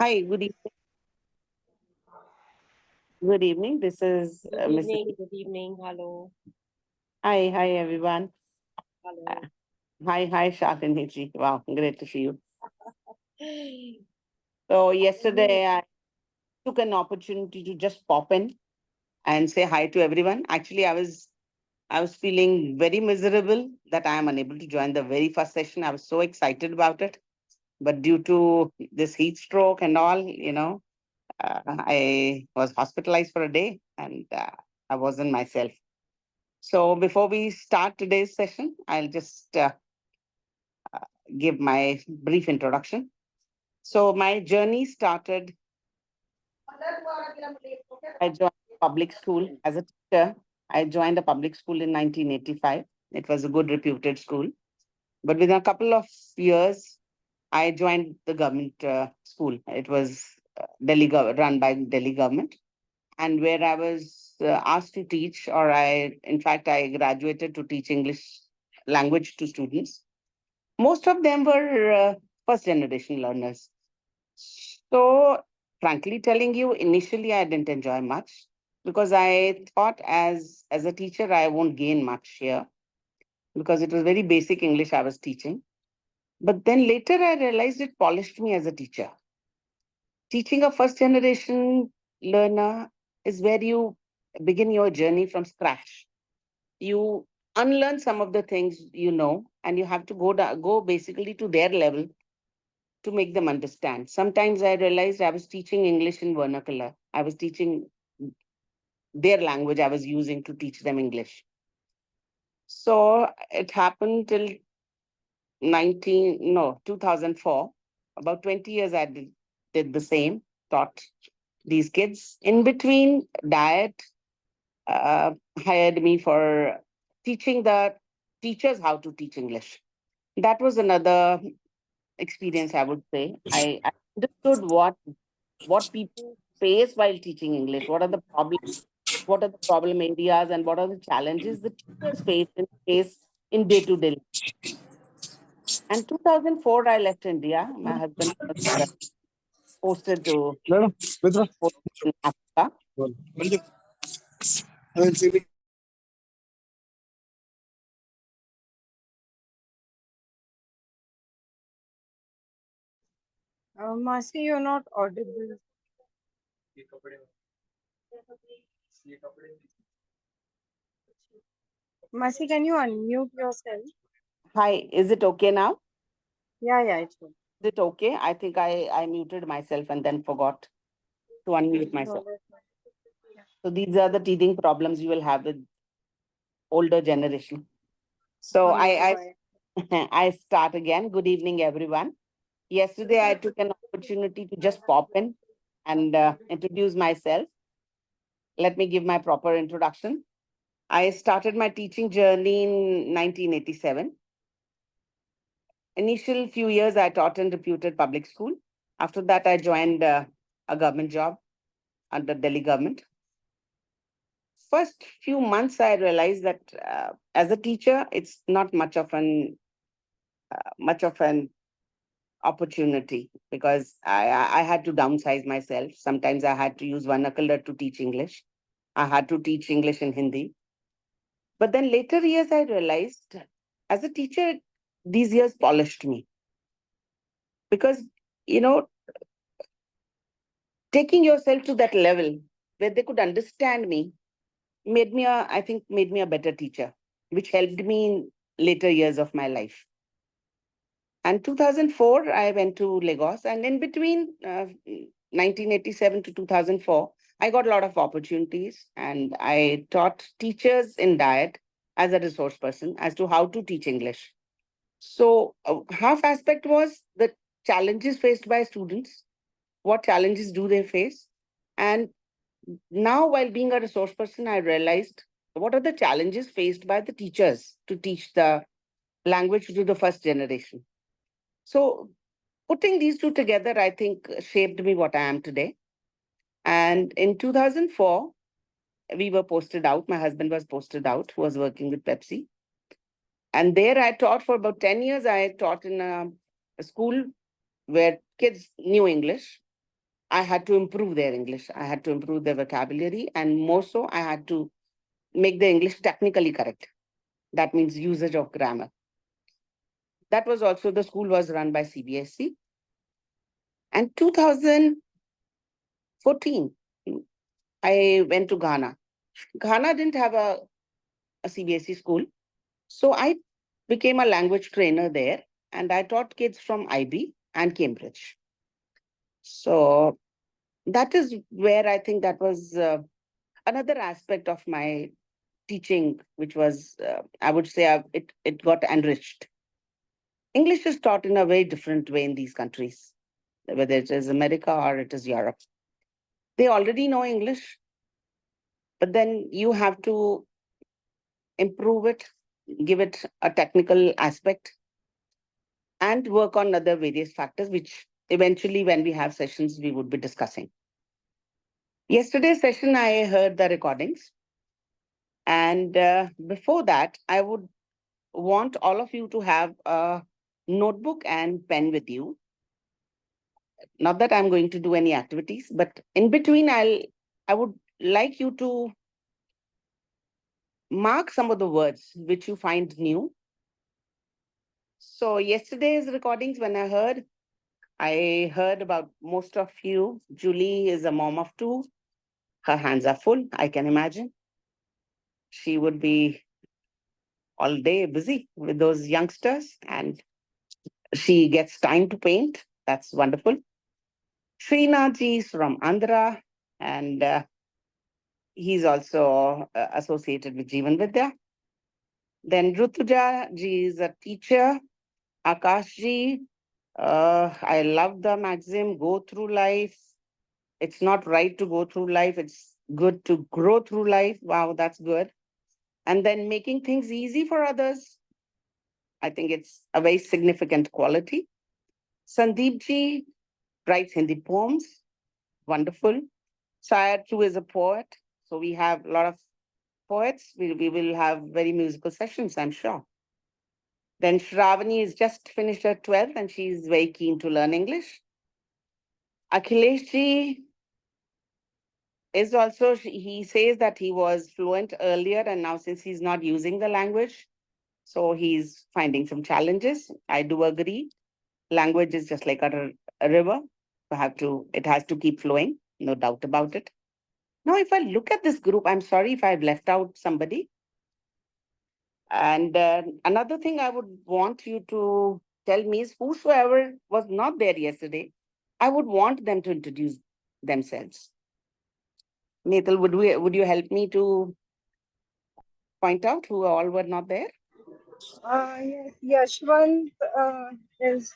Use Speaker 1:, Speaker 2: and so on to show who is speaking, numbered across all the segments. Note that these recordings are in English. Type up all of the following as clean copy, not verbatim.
Speaker 1: Hi, good evening. Good evening. This is
Speaker 2: Good
Speaker 1: Mrs.
Speaker 2: evening. Good evening. Hello.
Speaker 1: Hi, everyone. Uh,
Speaker 2: Hello.
Speaker 1: hi, Shafin ji. Wow, great to see you. So yesterday I took an opportunity to just pop in and say hi to everyone. Actually, I was feeling very miserable that I am unable to join the very first session. I was so excited about it, but due to this heat stroke and all, I was hospitalized for a day and I wasn't myself. So before we start today's session, I'll just give my brief introduction. So my journey started, I joined public school as a teacher. I joined a public school in 1985. It was a good reputed school. But within a couple of years, I joined the government school. It was run by Delhi government, and where I was asked to teach, or in fact, I graduated to teach English language to students. Most of them were first generation learners. So, frankly telling you, initially I didn't enjoy much because I thought as a teacher I won't gain much here because it was very basic English I was teaching. But then later I realized it polished me as a teacher. Teaching a first generation learner is where you begin your journey from scratch. You unlearn some of the things you know, and you have to go basically to their level to make them understand. Sometimes I realized I was teaching English in vernacular. I was teaching their language I was using to teach them English. So it happened till 2004. About 20 years I did the same, taught these kids. In between, Diet hired me for teaching the teachers how to teach English. That was another experience, I would say. I understood what people face while teaching English. What are the problems? What are the problem areas, and what are the challenges the teachers face in day to day? And 2004, I left India. My husband was posted to
Speaker 3: Madam, Mitra.
Speaker 1: post in Africa.
Speaker 3: Manju, I will see you.
Speaker 2: Masi, you're not audible. Masi, can you unmute yourself?
Speaker 1: Hi, is it okay now?
Speaker 2: Yeah, it's good.
Speaker 1: Is it okay? I think I muted myself and then forgot to unmute
Speaker 2: No,
Speaker 1: myself.
Speaker 2: that's fine.
Speaker 1: So these are the teething problems you will have with older generation. So
Speaker 2: No need to worry.
Speaker 1: I start again. Good evening, everyone. Yesterday, I took an opportunity to just pop in and introduce myself. Let me give my proper introduction. I started my teaching journey in 1987. Initial few years, I taught in reputed public school. After that, I joined a government job under Delhi government. First few months, I realized that as a teacher, it's not much of an opportunity because I had to downsize myself. Sometimes I had to use vernacular to teach English. I had to teach English and Hindi. But then later years, I realized as a teacher, these years polished me because, you know, taking yourself to that level where they could understand me made me a better teacher, which helped me in later years of my life. And 2004, I went to Lagos, and in between 1987 to 2004, I got a lot of opportunities, and I taught teachers in Diet as a resource person as to how to teach English. So, half aspect was the challenges faced by students. What challenges do they face? And now, while being a resource person, I realized what are the challenges faced by the teachers to teach the language to the first generation. So, putting these two together, I think shaped me what I am today. And in 2004, we were posted out. My husband was posted out, who was working with Pepsi. And there I taught for about 10 years. I taught in a school where kids knew English. I had to improve their English. I had to improve their vocabulary, and more so, I had to make the English technically correct. That means usage of grammar. That was also, the school was run by CBSE. And 2014, I went to Ghana. Ghana didn't have a CBSE school. So I became a language trainer there, and I taught kids from IB and Cambridge. So that is where I think that was another aspect of my teaching, which was, I would say, it got enriched. English is taught in a very different way in these countries, whether it is America or it is Europe. They already know English, but then you have to improve it, give it a technical aspect, and work on other various factors, which eventually, when we have sessions, we would be discussing. Yesterday's session, I heard the recordings. And before that, I would want all of you to have a notebook and pen with you. Not that I'm going to do any activities, but in between, I would like you to mark some of the words which you find new. So yesterday's recordings, when I heard about most of you. Julie is a mom of two. Her hands are full, I can imagine. She would be all day busy with those youngsters, and she gets time to paint. That's wonderful. Srinath ji is from Andhra, and he's also associated with Jeevan Vidya. Then Rutuja ji is a teacher. Akash ji, I love the maxim, go through life. It's not right to go through life. It's good to grow through life. Wow, that's good. And then making things easy for others. I think it's a very significant quality. Sandeep ji writes Hindi poems. Wonderful. Sayat too is a poet. So we have a lot of poets. We will have very musical sessions, I'm sure. Then Shravani is just finished her 12th and she's very keen to learn English. Akhilesh ji is also, he says that he was fluent earlier, and now since he's not using the language, so he's finding some challenges. I do agree. Language is just like a river. It has to keep flowing, no doubt about it. Now, if I look at this group, I'm sorry if I've left out somebody. And another thing I would want you to tell me is whosoever was not there yesterday, I would want them to introduce themselves. Netal, would you help me to point out who all were not there?
Speaker 2: Yes, Yashwant is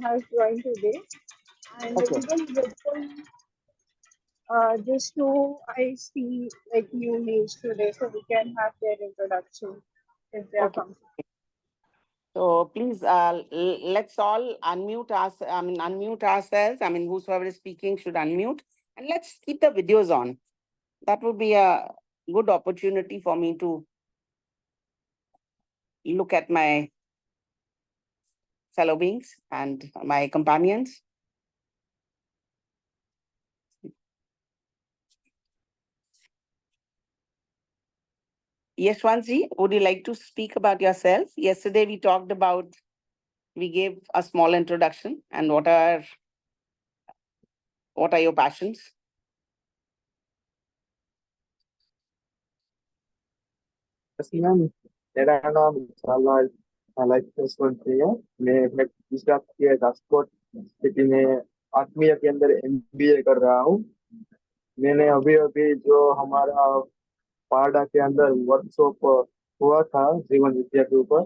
Speaker 2: has joined today, and
Speaker 1: Okay.
Speaker 2: even Vipul, just two I see like new names today, so we can have their introduction if they are
Speaker 1: Okay.
Speaker 2: coming.
Speaker 1: So please, let's all unmute ourselves. I mean, whosoever is speaking should unmute, and let's keep the videos on. That would be a good opportunity for me to look at my fellow beings and my companions. Yashwantji, would you like to speak about yourself? Yesterday we gave a small introduction, and what are your passions?
Speaker 3: Yes, ma'am. मेरा नाम विशाल यशवंत है। मैं गुजरात के Rajkot city में 8वीं के अंदर MBA कर रहा हूँ। मैंने अभी अभी जो हमारा पारडा के अंदर वर्कशॉप हुआ था जीवन विद्या के ऊपर,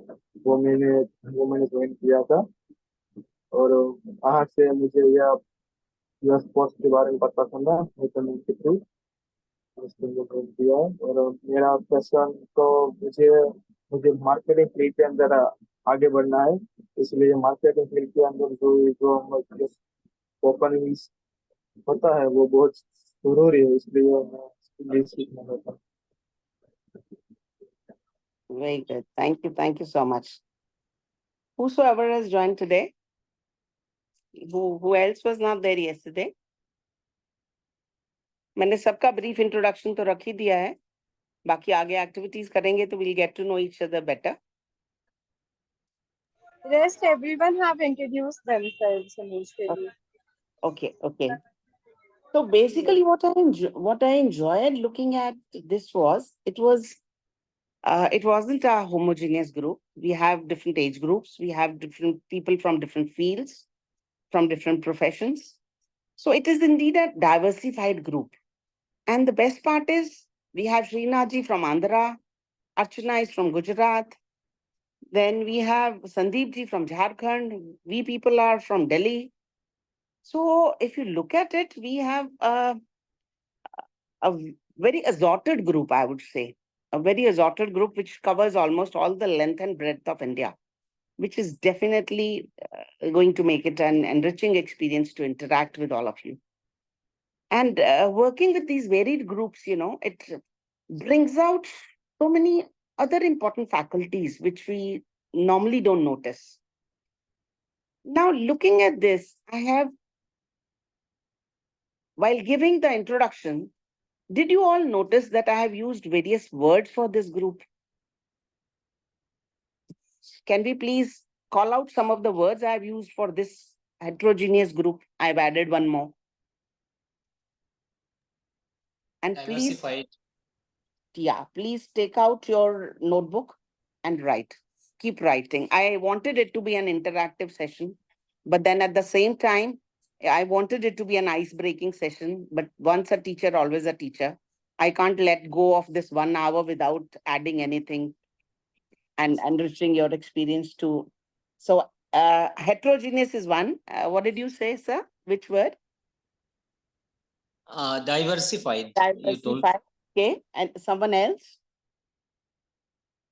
Speaker 3: वो मैंने ज्वाइन किया था। और वहाँ से मुझे यह स्पोर्ट्स के बारे में पता चला, तो मैं के थ्रू उसको ज्वाइन किया। और मेरा पैशन तो मुझे मुझे मार्केटिंग फील्ड के अंदर आगे बढ़ना है, इसलिए मार्केटिंग फील्ड के अंदर जो जो हम स्पोकन इंग्लिश होता है वो बहुत जरूरी है, इसलिए मैं इंग्लिश सीखना चाहता हूँ।
Speaker 1: Very good. Thank you. Thank you so much. Whosoever has joined today, Who else was not there yesterday? मैंने सबका brief introduction तो रख ही दिया है. बाकी आगे activities करेंगे तो we'll get to know each other better.
Speaker 2: Rest everyone have introduced themselves initially.
Speaker 1: Okay. So basically, what I enjoyed looking at this was it wasn't a homogeneous group. We have different age groups. We have different people from different fields, from different professions. So it is indeed a diversified group. And the best part is we have Srinaji from Andhra, Archana is from Gujarat. Then we have Sandeep ji from Jharkhand. We people are from Delhi. So if you look at it, we have a very assorted group, I would say. A very assorted group which covers almost all the length and breadth of India, which is definitely going to make it an enriching experience to interact with all of you. And working with these varied groups, it brings out so many other important faculties which we normally don't notice. Now, looking at this, while giving the introduction, did you all notice that I have used various words for this group? Can we please call out some of the words I have used for this heterogeneous group? I've added one more. And
Speaker 4: Diversified.
Speaker 1: please take out your notebook and write. Keep writing. I wanted it to be an interactive session, but then at the same time, I wanted it to be an ice-breaking session, but once a teacher, always a teacher. I can't let go of this 1 hour without adding anything and enriching your experience too. So heterogeneous is one. What did you say, sir? Which word?
Speaker 4: Diversified. You told.
Speaker 1: Diversified. Okay. And someone else?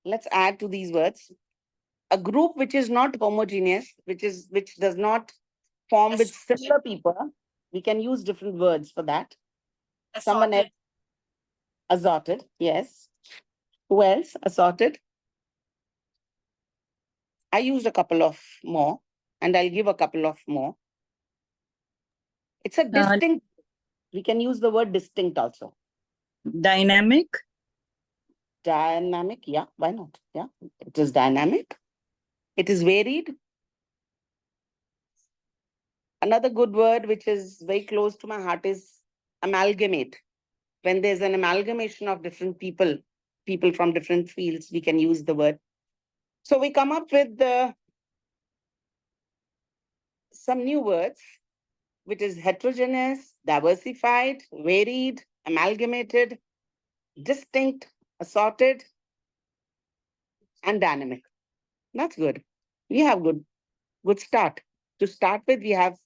Speaker 1: Let's add to these words. A group which is not homogeneous, which does not form with similar people. We can use different words for that. Someone else? Assorted. Yes. Who else? Assorted. I used a couple of more, and I'll give a couple of more. It's a distinct. We can use the word distinct also.
Speaker 5: Dynamic.
Speaker 1: Dynamic, yeah, why not? Yeah, it is dynamic. It is varied. Another good word which is very close to my heart is amalgamate. When there's an amalgamation of different people from different fields, we can use the word. So we come up with some new words, which is heterogeneous, diversified, varied, amalgamated, distinct, assorted, and dynamic. That's good. We have good start. To start with, we have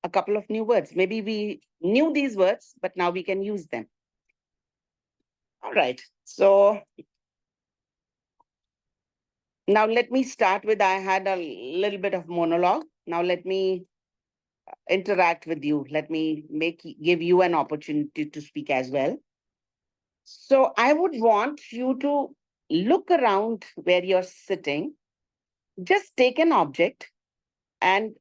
Speaker 1: a couple of new words. Maybe we knew these words, but now we can use them. All right. So now let me start with, I had a little bit of monologue. Now let me interact with you. Let me give you an opportunity to speak as well. So I would want you to look around where you're sitting. Just take an object, and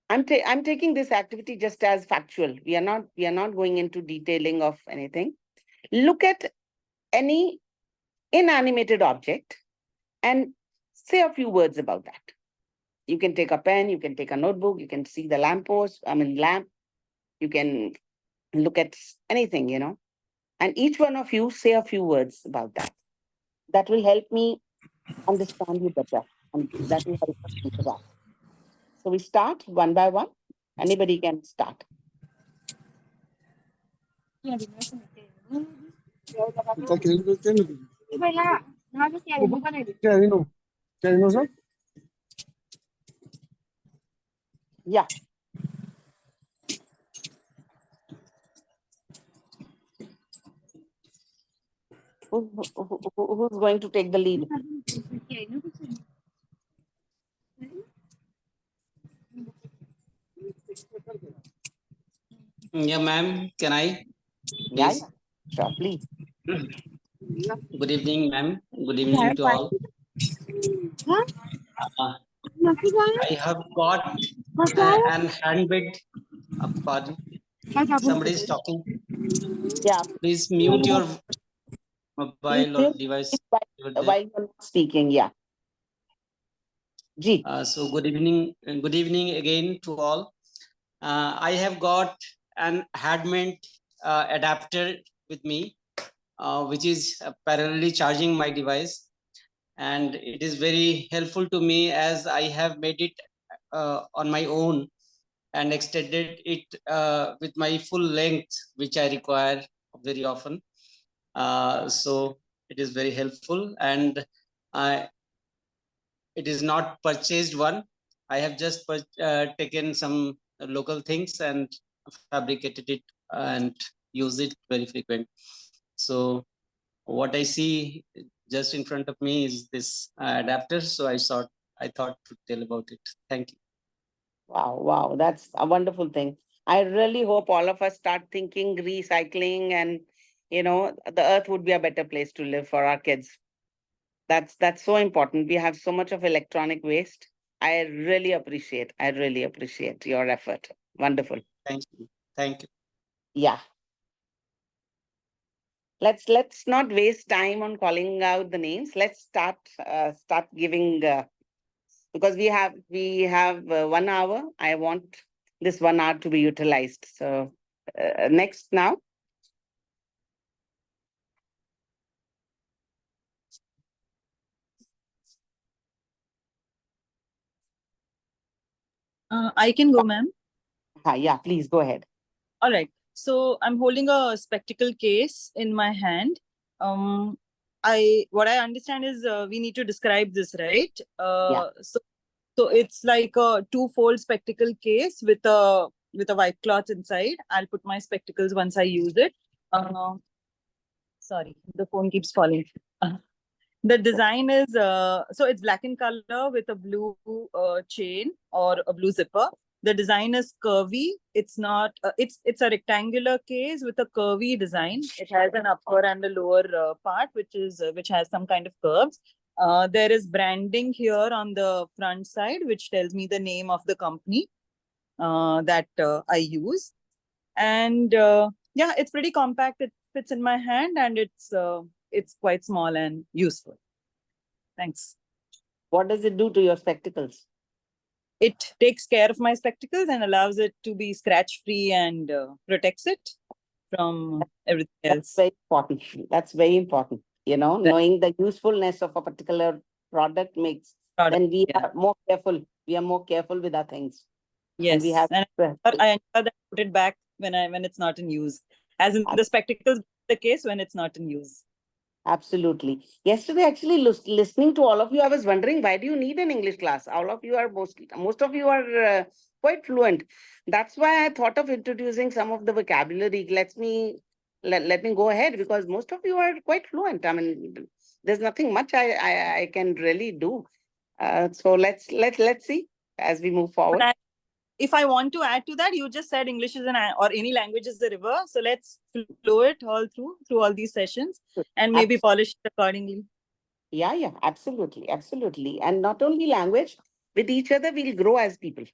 Speaker 1: I'm taking this activity just as factual. We are not going into detailing of anything. Look at any inanimated object and say a few words about that. You can take a pen, you can take a notebook, you can see the lamp. You can look at anything, and each one of you say a few words about that. That will help me understand you better, and that will help us interact. So we start one by one. Anybody can start. Yeah. Who's going to take the lead?
Speaker 4: Yeah, ma'am. Can I?
Speaker 1: Yeah,
Speaker 4: Please.
Speaker 1: sure, please.
Speaker 4: Good evening, ma'am. Good evening to all. I have got and handmade. Pardon, somebody is talking.
Speaker 1: Yeah,
Speaker 4: Please mute your
Speaker 1: please
Speaker 4: mobile or
Speaker 1: mute
Speaker 4: device.
Speaker 1: it
Speaker 4: over
Speaker 1: while
Speaker 4: there.
Speaker 1: you're not speaking. Yeah. Ji.
Speaker 4: So good evening, and good evening again to all. I have got an handmade adapter with me, which is parallelly charging my device, and it is very helpful to me as I have made it on my own and extended it with my full length, which I require very often. So it is very helpful, and it is not purchased one. I have just taken some local things and fabricated it and use it very frequent. So what I see just in front of me is this adapter. So I thought to tell about it. Thank you.
Speaker 1: Wow, wow, that's a wonderful thing. I really hope all of us start thinking recycling, and the earth would be a better place to live for our kids. That's so important. We have so much of electronic waste. I really appreciate your effort. Wonderful.
Speaker 4: Thank you. Thank you.
Speaker 1: Yeah. Let's not waste time on calling out the names. Let's start giving because we have 1 hour. I want this 1 hour to be utilized. So next now.
Speaker 5: I can go, ma'am.
Speaker 1: Yeah, please go ahead.
Speaker 5: All right. So I'm holding a spectacle case in my hand. What I understand is we need to describe this, right? So it's like a two-fold spectacle case with a white cloth inside. I'll put my spectacles once I use it. Sorry, the phone keeps falling. The design is so it's black in color with a blue chain or a blue zipper. The design is curvy. It's not. It's a rectangular case with a curvy design. It has an upper and a lower part, which has some kind of curves. There is branding here on the front side, which tells me the name of the company that I use. And yeah, it's pretty compact. It fits in my hand, and it's quite small and useful. Thanks.
Speaker 1: What does it do to your spectacles?
Speaker 5: It takes care of my spectacles and allows it to be scratch free and protects it from everything
Speaker 1: That's
Speaker 5: else.
Speaker 1: very important. That's very important. Knowing the usefulness of a particular product makes then we
Speaker 5: Yeah.
Speaker 1: are more careful. We are more careful with our things.
Speaker 5: Yes,
Speaker 1: And we have
Speaker 5: I ensure that I put it back when it's not in use. As in the spectacles, the case when it's not in use.
Speaker 1: Absolutely. Yesterday, actually, listening to all of you, I was wondering, why do you need an English class? All of you are most of you are quite fluent. That's why I thought of introducing some of the vocabulary. Let me go ahead, because most of you are quite fluent. I mean, there's nothing much I can really do. So let's see as we move forward.
Speaker 5: If I want to add to that, you just said English is or any language is the river. So let's flow it all through all these sessions and maybe polish it accordingly.
Speaker 1: Yeah, absolutely. And not only language, with each other, we'll grow as people,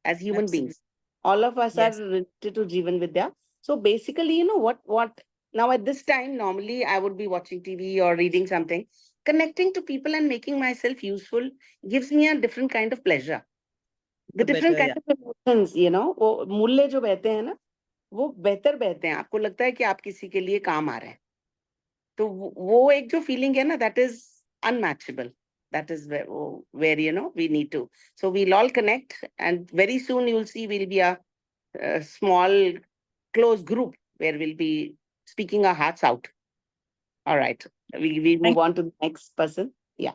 Speaker 1: as human beings. All of us are related to Jeevan Vidya. So basically, what now at this time, normally I would be watching TV or reading something. Connecting to people and making myself useful gives me a different kind of pleasure. The different kind of emotions, वो मूल्य जो बहते हैं ना, वो बेहतर बहते हैं. आपको लगता है कि आप किसी के लिए काम आ रहे हैं. तो वो एक जो feeling है ना, that is unmatchable. That is where we need to. So we'll all connect, and very soon you'll see we'll be a small, close group where we'll be speaking our hearts out. All right. We move on to the next person. Yeah.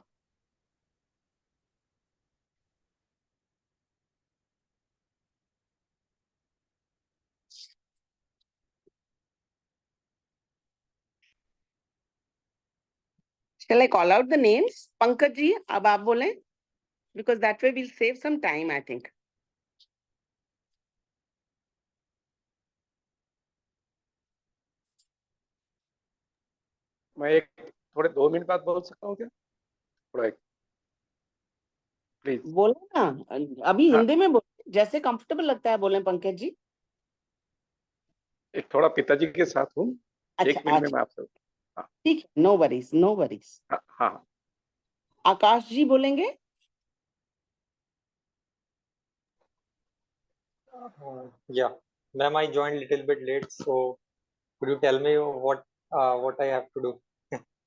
Speaker 1: Shall I call out the names? Pankaj ji, ab aap bole, because that way we'll save some time, I think.
Speaker 6: मैं एक थोड़े 2 minute बाद बोल सकता हूँ क्या? थोड़ा please
Speaker 1: बोलो ना, अभी हिंदी में बोलो. जैसे कंफर्टेबल लगता है बोले पंकज जी।
Speaker 6: एक थोड़ा पिताजी के साथ हूँ। एक
Speaker 1: अच्छा
Speaker 6: मिनट में
Speaker 1: अच्छा,
Speaker 6: मैं आपसे।
Speaker 1: ठीक है, नो वरीज नो वरीज।
Speaker 6: हाँ हाँ।
Speaker 1: आकाश जी बोलेंगे।
Speaker 7: Yeah, ma'am, I joined little bit late, so could you tell me what I have to do?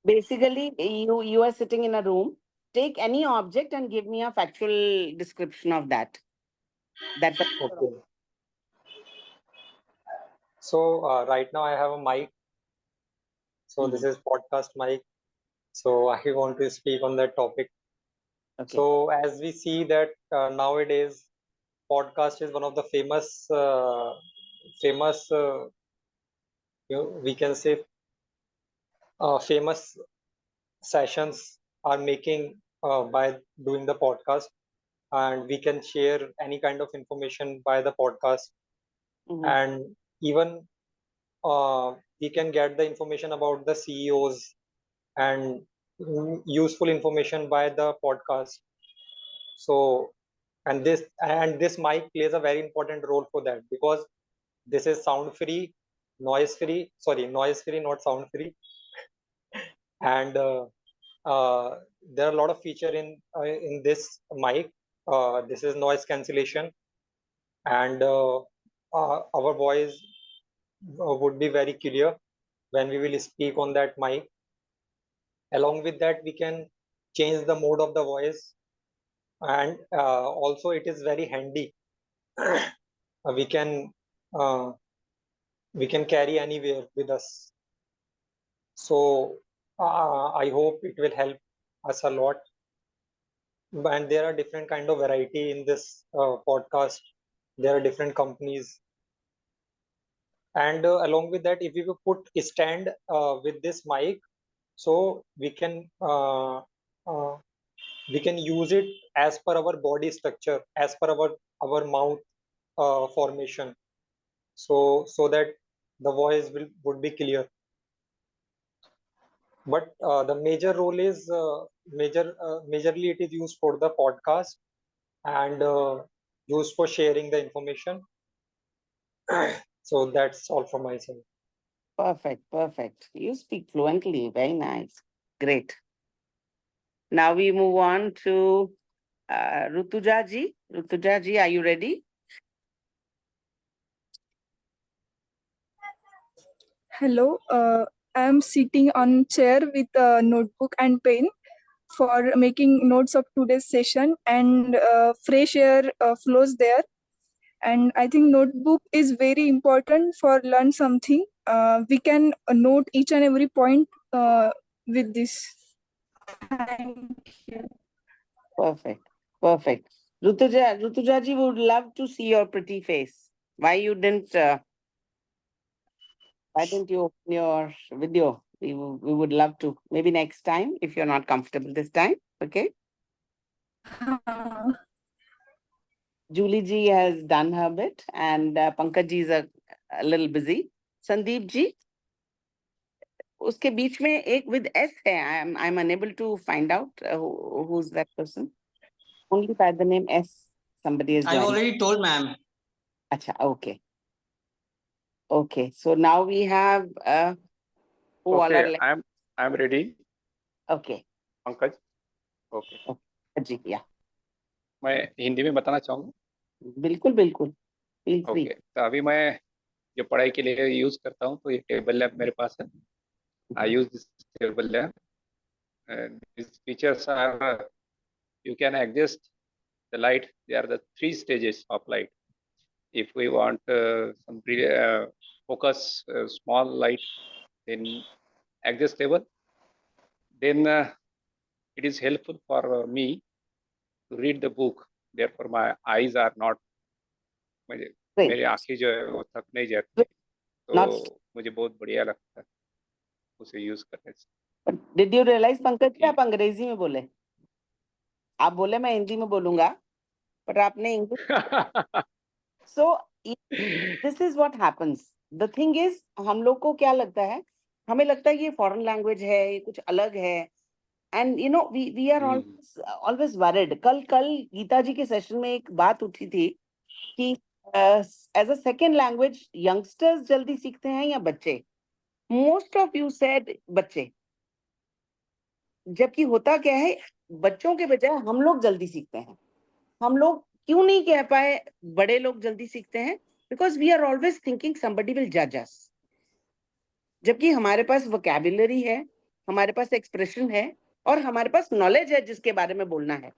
Speaker 1: Basically, you are sitting in a room. Take any object and give me a factual description of that. That's a
Speaker 7: Okay. So right now I have a mic. So this is podcast mic. So I want to speak on that topic.
Speaker 1: okay.
Speaker 7: So as we see that nowadays podcast is one of the famous we can say famous sessions are making by doing the podcast, and we can share any kind of information by the podcast,
Speaker 1: Mhm.
Speaker 7: and even we can get the information about the CEOs and useful information by the podcast. So and this mic plays a very important role for that, because this is sound free, noise free, not sound free. And there are a lot of feature in this mic. This is noise cancellation, and our voice would be very clear when we will speak on that mic. Along with that, we can change the mode of the voice, and also it is very handy. we can uh, we can carry anywhere with us. So I hope it will help us a lot. And there are different kind of variety in this podcast. There are different companies, and along with that, if we will put a stand with this mic, so uh, we can use it as per our body structure, as per our mouth formation, so that the voice would be clear. But the major role is majorly it is used for the podcast, and used for sharing the information. So that's all from my side.
Speaker 1: Perfect, perfect. You speak fluently. Very nice. Great. Now we move on to Rutuja ji. Rutuja ji, are you ready?
Speaker 8: Hello, I am sitting on chair with a notebook and pen for making notes of today's session, and fresh air flows there. And I think notebook is very important for learn something. We can note each and every point with this. Thank you.
Speaker 1: Perfect, perfect. Rutuja ji would love to see your pretty face. Why you didn't? Why didn't you open your video? We would love to. Maybe next time if you're not comfortable this time. Okay. Julie ji has done her bit, and Pankaj ji is a little busy. Sandeep ji, उसके बीच में एक with S है. I'm unable to find out who's that person. Only by the name S. Somebody is
Speaker 4: I
Speaker 1: joined.
Speaker 4: already told ma'am.
Speaker 1: Acha, okay. Okay. So now we have who all are
Speaker 6: Okay,
Speaker 1: like,
Speaker 6: I'm ready,
Speaker 1: okay.
Speaker 6: Pankaj. Okay,
Speaker 1: जी, yeah.
Speaker 6: मैं हिंदी में बताना चाहूँगा।
Speaker 1: बिल्कुल बिल्कुल. Feel free.
Speaker 6: Okay, तो अभी मैं जो पढ़ाई के लिए यूज करता हूँ, तो ये टेबल लैब मेरे पास है। I use this table lab, and these features are you can adjust the light. They are the 3 stages of light. If we want some focus small light, then adjustable. Then it is helpful for me to read the book. Therefore, my eyes are not,
Speaker 1: Great.
Speaker 6: मेरी आंखें जो है वो थक नहीं जाती,
Speaker 1: Not.
Speaker 6: तो मुझे बहुत बढ़िया लगता है उसे यूज करने से।
Speaker 1: But did you realize Pankaj ji आप अंग्रेजी में बोले? आप बोले मैं हिंदी में बोलूंगा, but आपने English. So this is what happens. The thing is, हम लोग को क्या लगता है? हमें लगता है ये foreign language है, ये कुछ अलग है. And you know, we are always worried. कल गीता जी के सेशन में एक बात उठी थी कि as a second language youngsters जल्दी सीखते हैं या बच्चे? मोस्ट ऑफ यू सेड बच्चे, जबकि होता क्या है, बच्चों के बजाय हम लोग जल्दी सीखते हैं। हम लोग क्यों नहीं कह पाए बड़े लोग जल्दी सीखते हैं? Because we are always thinking somebody will जज अस, जबकि हमारे पास वोकैबुलरी है, हमारे पास एक्सप्रेशन है और हमारे पास नॉलेज है जिसके बारे में बोलना है।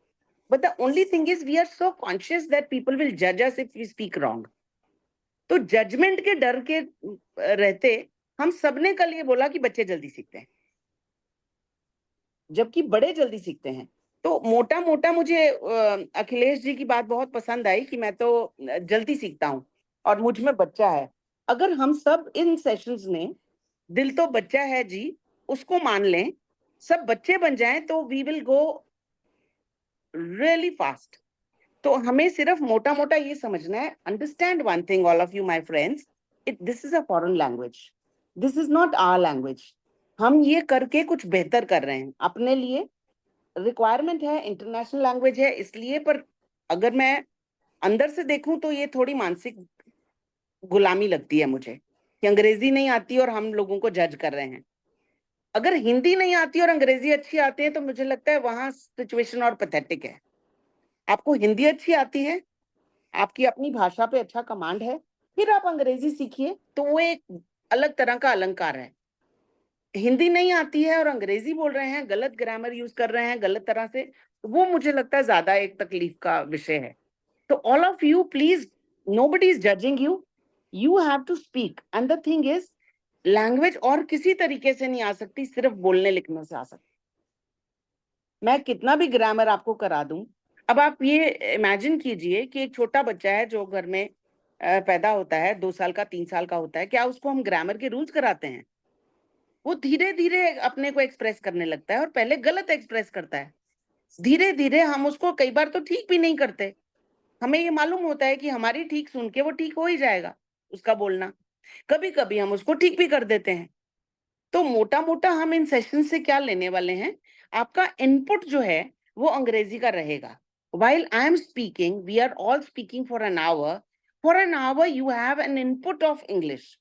Speaker 1: But the only thing is we are so conscious that people will जज us if we speak wrong. तो जजमेंट के डर के रहते हम सबने कल ये बोला कि बच्चे जल्दी सीखते हैं, जबकि बड़े जल्दी सीखते हैं। तो मोटा मोटा मुझे अखिलेश जी की बात बहुत पसंद आई कि मैं तो जल्दी सीखता हूँ और मुझ में बच्चा है। अगर हम सब इन सेशंस में दिल तो बच्चा है जी उसको मान लें, सब बच्चे बन जाएं, तो we will go really fast. तो हमें सिर्फ मोटा मोटा ये समझना है, understand one thing all of you my friends, this is a foreign language, this is not our language. हम ये करके कुछ बेहतर कर रहे हैं अपने लिए, रिक्वायरमेंट है, इंटरनेशनल लैंग्वेज है इसलिए। पर अगर मैं अंदर से देखूं तो ये थोड़ी मानसिक गुलामी लगती है मुझे कि अंग्रेजी नहीं आती और हम लोगों को जज कर रहे हैं। अगर हिंदी नहीं आती और अंग्रेजी अच्छी आती है तो मुझे लगता है वहां सिचुएशन और पैथेटिक है। आपको हिंदी अच्छी आती है, आपकी अपनी भाषा पे अच्छा कमांड है, फिर आप अंग्रेजी सीखिए, तो वो एक अलग तरह का अलंकार है। हिंदी नहीं आती है और अंग्रेजी बोल रहे हैं, गलत ग्रामर यूज कर रहे हैं गलत तरह से, वो मुझे लगता है ज्यादा एक तकलीफ का विषय है। तो all of you please, nobody is judging you, you have to speak. And the thing is, language और किसी तरीके से नहीं आ सकती, सिर्फ बोलने लिखने से आ सकती। मैं कितना भी ग्रामर आपको करा दूं, अब आप ये इमेजिन कीजिए कि एक छोटा बच्चा है जो घर में पैदा होता है, 2 साल का 3 साल का होता है, क्या उसको हम ग्रामर के रूल्स कराते हैं? वो धीरे धीरे अपने को एक्सप्रेस करने लगता है और पहले गलत एक्सप्रेस करता है। धीरे धीरे हम उसको कई बार तो ठीक भी नहीं करते, हमें ये मालूम होता है कि हमारी ठीक सुन के वो ठीक हो ही जाएगा उसका बोलना। कभी कभी हम उसको ठीक भी कर देते हैं। तो मोटा मोटा हम इन सेशन से क्या लेने वाले हैं, आपका इनपुट जो है वो अंग्रेजी का रहेगा। while I am speaking, we are all speaking for an hour. For an hour you have an input of English,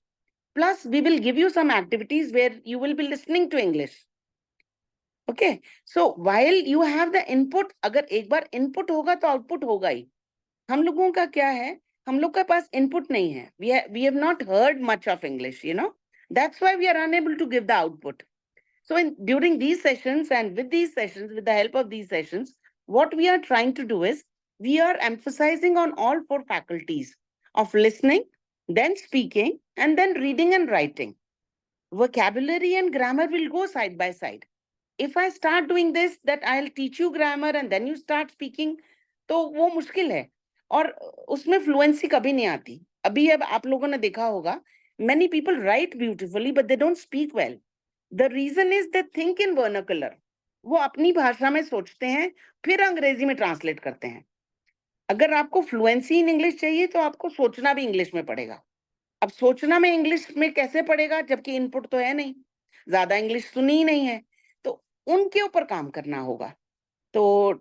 Speaker 1: plus we will give you some activities where you will be listening to English. Okay, so while you have the input, अगर एक बार input होगा तो output होगा ही। हम लोगों का क्या है, हम लोग के पास input नहीं है, we have not heard much of English, you know, that's why we are unable to give the output. So during these sessions and with these sessions, with the help of these sessions, what we are trying to do is we are emphasizing on all 4 faculties of listening, then speaking, and then reading and writing. Vocabulary and grammar will go side by side. If I start doing this, that I'll teach you grammar and then you start speaking, तो वो मुश्किल है और उसमें fluency कभी नहीं आती। अभी अब आप लोगों ने देखा होगा, many people write beautifully but they don't speak well. The reason is they think in vernacular. वो अपनी भाषा में सोचते हैं फिर अंग्रेजी में ट्रांसलेट करते हैं। अगर आपको फ्लुएंसी इन इंग्लिश चाहिए तो आपको सोचना भी इंग्लिश में पड़ेगा। अब सोचना में इंग्लिश में कैसे पड़ेगा जबकि इनपुट तो है नहीं, ज्यादा इंग्लिश सुनी ही नहीं है, तो उनके ऊपर काम करना होगा। तो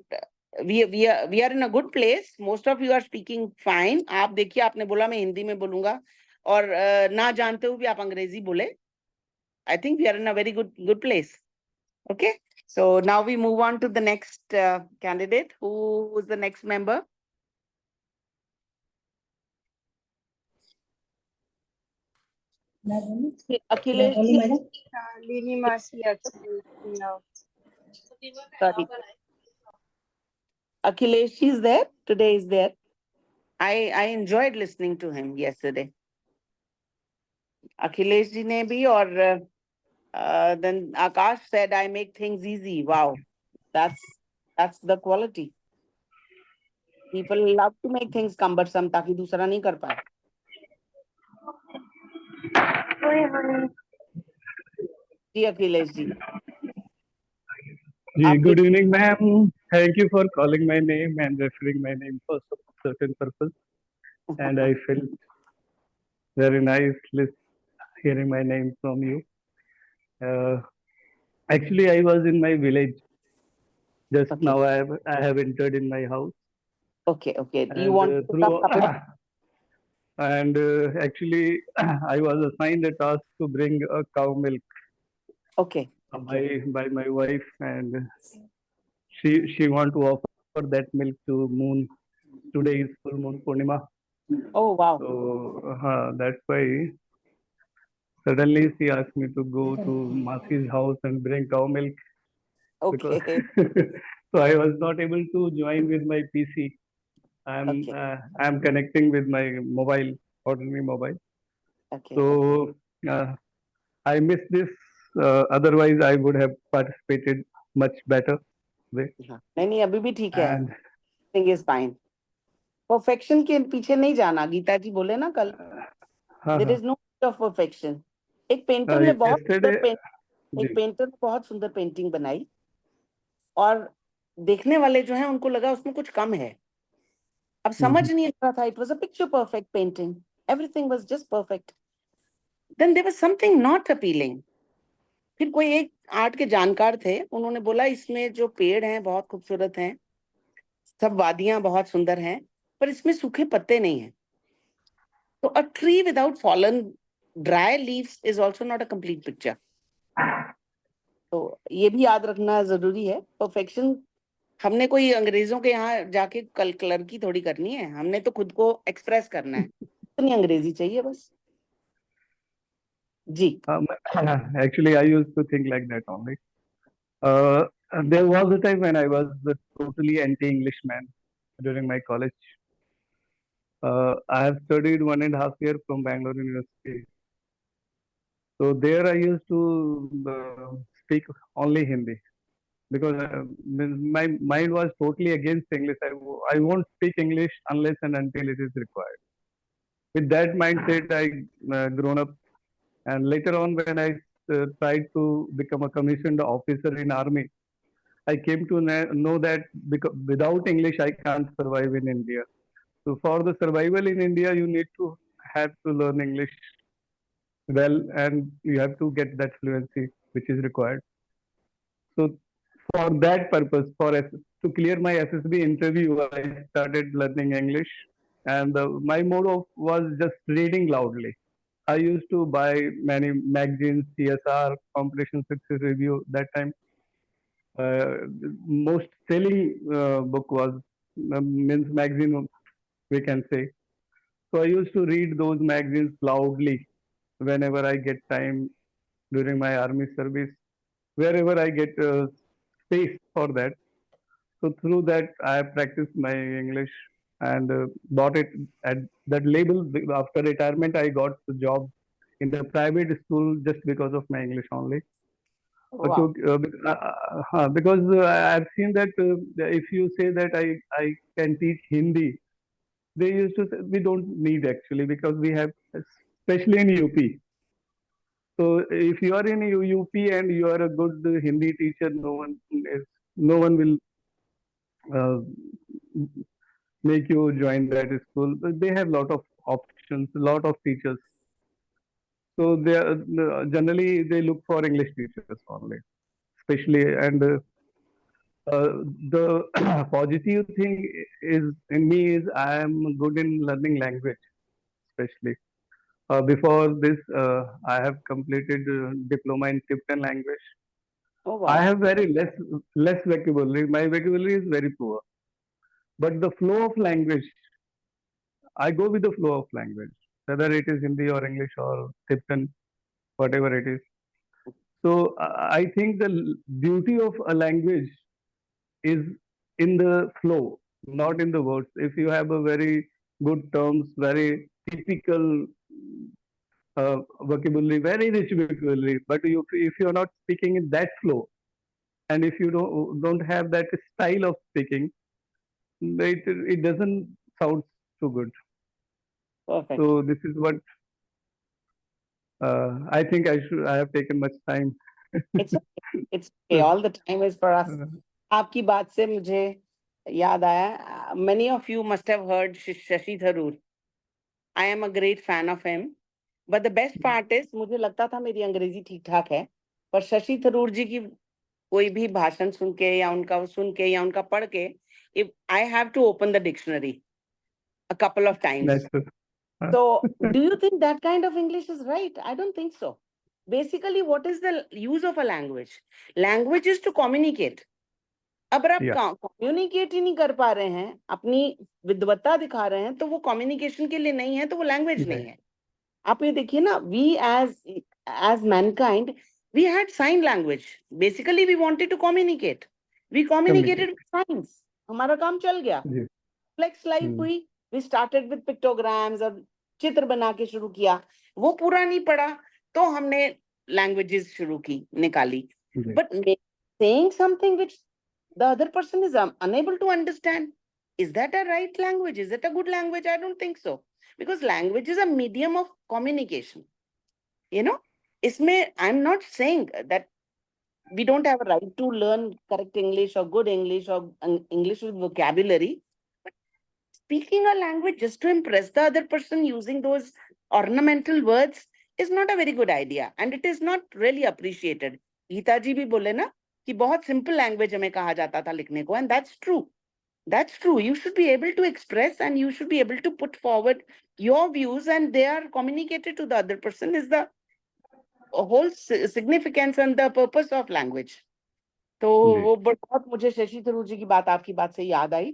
Speaker 1: we are in a good place. Most of you are speaking fine. आप देखिए, आपने बोला मैं हिंदी में बोलूंगा और ना जानते हुए भी आप अंग्रेजी बोले। I think we are in a very good place. Okay, so now we move on to the next candidate. Who is the next member? Akhilesh ji.
Speaker 2: Lini Masi actually now.
Speaker 1: Sorry. Akhilesh is there. Today is there. I enjoyed listening to him yesterday. Akhilesh ji ne bhi, और then Akash said, I make things easy. Wow, that's the quality. People love to make things cumbersome ताकि दूसरा नहीं कर पाए। जी Akhilesh ji.
Speaker 9: Good evening, ma'am. Thank you for calling my name and referring my name for certain purpose. And I felt very nice hearing my name from you. Actually, I was in my village. Just now, I have entered in my house.
Speaker 1: Okay. Do you want to come?
Speaker 9: and actually I was assigned a task to bring a cow milk
Speaker 1: Okay. Okay.
Speaker 9: by my wife, and she want to offer that milk to moon. Today is full moon Purnima,
Speaker 1: Oh, wow.
Speaker 9: so that's why suddenly she asked me to go to Masi's house and bring cow milk because
Speaker 1: Okay.
Speaker 9: so I was not able to join with my PC.
Speaker 1: Okay.
Speaker 9: I'm connecting with my mobile, ordinary mobile.
Speaker 1: Okay.
Speaker 9: So I missed this. Otherwise, I would have participated much better way.
Speaker 1: हाँ, नहीं अभी भी ठीक है.
Speaker 9: And
Speaker 1: Thing is fine. Perfection के पीछे नहीं जाना. गीता जी बोले ना कल, there is no need of perfection. एक पेंटर ने बहुत
Speaker 9: yesterday,
Speaker 1: एक पेंटर ने बहुत सुंदर पेंटिंग बनाई और देखने वाले जो हैं उनको लगा उसमें कुछ कम है. अब समझ नहीं आ रहा था. It was a picture perfect painting. Everything was just perfect. Then there was something not appealing. फिर कोई एक आर्ट के जानकार थे, उन्होंने बोला इसमें जो पेड़ हैं बहुत खूबसूरत हैं, सब वादियां बहुत सुंदर हैं, पर इसमें सूखे पत्ते नहीं हैं. तो a tree without fallen dry leaves is also not a complete picture. तो ये भी याद रखना जरूरी है. परफेक्शन हमने कोई अंग्रेजों के यहाँ जाके कलर की थोड़ी करनी है. हमने तो खुद को एक्सप्रेस करना है. इतनी अंग्रेजी चाहिए बस. जी.
Speaker 9: actually, I used to think like that only. There was a time when I was the totally anti-English man during my college. I have studied 1.5 years from Bangalore University. So there I used to speak only Hindi because my mind was totally against English. I won't speak English unless and until it is required. With that mindset, I grown up, and later on when I tried to become a commissioned officer in army, I came to know that because without English I can't survive in India. So for the survival in India, you need to have to learn English well, and you have to get that fluency which is required. So for that purpose, to clear my SSB interview, I started learning English, and my motto was just reading loudly. I used to buy many magazines, CSR, Competition Success Review. That time, most selling book was men's magazine, we can say. So I used to read those magazines loudly whenever I get time during my army service, wherever I get space for that. So through that, I have practiced my English and bought it at that label. After retirement, I got the job in the private school just because of my English only.
Speaker 1: Wow.
Speaker 9: Because I've seen that if you say that I can teach Hindi, they used to say we don't need actually because we have, especially in UP. So if you are in UP and you are a good Hindi teacher, no one will make you join that school. They have lot of options, lot of teachers. So they are, generally they look for English teachers only, especially. And the positive thing is in me is I am good in learning language, especially. Before this, I have completed diploma in Tibetan language.
Speaker 1: Oh,
Speaker 9: I
Speaker 1: wow.
Speaker 9: have very less vocabulary. My vocabulary is very poor, but the flow of language, I go with the flow of language, whether it is Hindi or English or Tibetan, whatever it is. So I think the beauty of a language is in the flow, not in the words. If you have a very good terms, very typical vocabulary, very rich vocabulary, but if you are not speaking in that flow, and if you don't have that style of speaking, it doesn't sound so good.
Speaker 1: Perfect.
Speaker 9: So this is what I think I have taken much time.
Speaker 1: It's okay. All the time is for us. आपकी बात से मुझे याद आया. Many of you must have heard Shashi Tharoor. I am a great fan of him. But the best part is मुझे लगता था मेरी अंग्रेजी ठीक ठाक है, पर शशि थरूर जी की कोई भी भाषण सुन के या उनका सुन के या उनका पढ़ के, if I have to open the dictionary a couple of times.
Speaker 9: That's
Speaker 1: So do you think that kind of English is right? I don't think so. Basically, what is the use of a language? Language is to communicate. अगर आप
Speaker 9: Yeah.
Speaker 1: Communicate ही नहीं कर पा रहे हैं, अपनी विद्वत्ता दिखा रहे हैं, तो वो कम्युनिकेशन के लिए नहीं है, तो वो लैंग्वेज नहीं है. आप ये देखिए ना, we as mankind, we had sign language. Basically, we wanted to communicate. We communicated with signs. हमारा काम चल गया.
Speaker 9: जी.
Speaker 1: Complex life हुई. We started with pictograms और चित्र बना के शुरू किया. वो पूरा नहीं पड़ा, तो हमने languages शुरू की, निकाली. But saying something which the other person is unable to understand, is that a right language? Is it a good language? I don't think so. Because language is a medium of communication. You know, I'm not saying that we don't have a right to learn correct English or good English or English with vocabulary. But speaking a language just to impress the other person using those ornamental words is not a very good idea. And it is not really appreciated. Geeta ji bhi bole na कि बहुत simple language हमें कहा जाता था लिखने को, and that's true. That's true. You should be able to express and you should be able to put forward your views, and they are communicated to the other person is the whole significance and the purpose of language. तो वो बहुत मुझे शशि थरूर जी की बात आपकी बात से याद आई.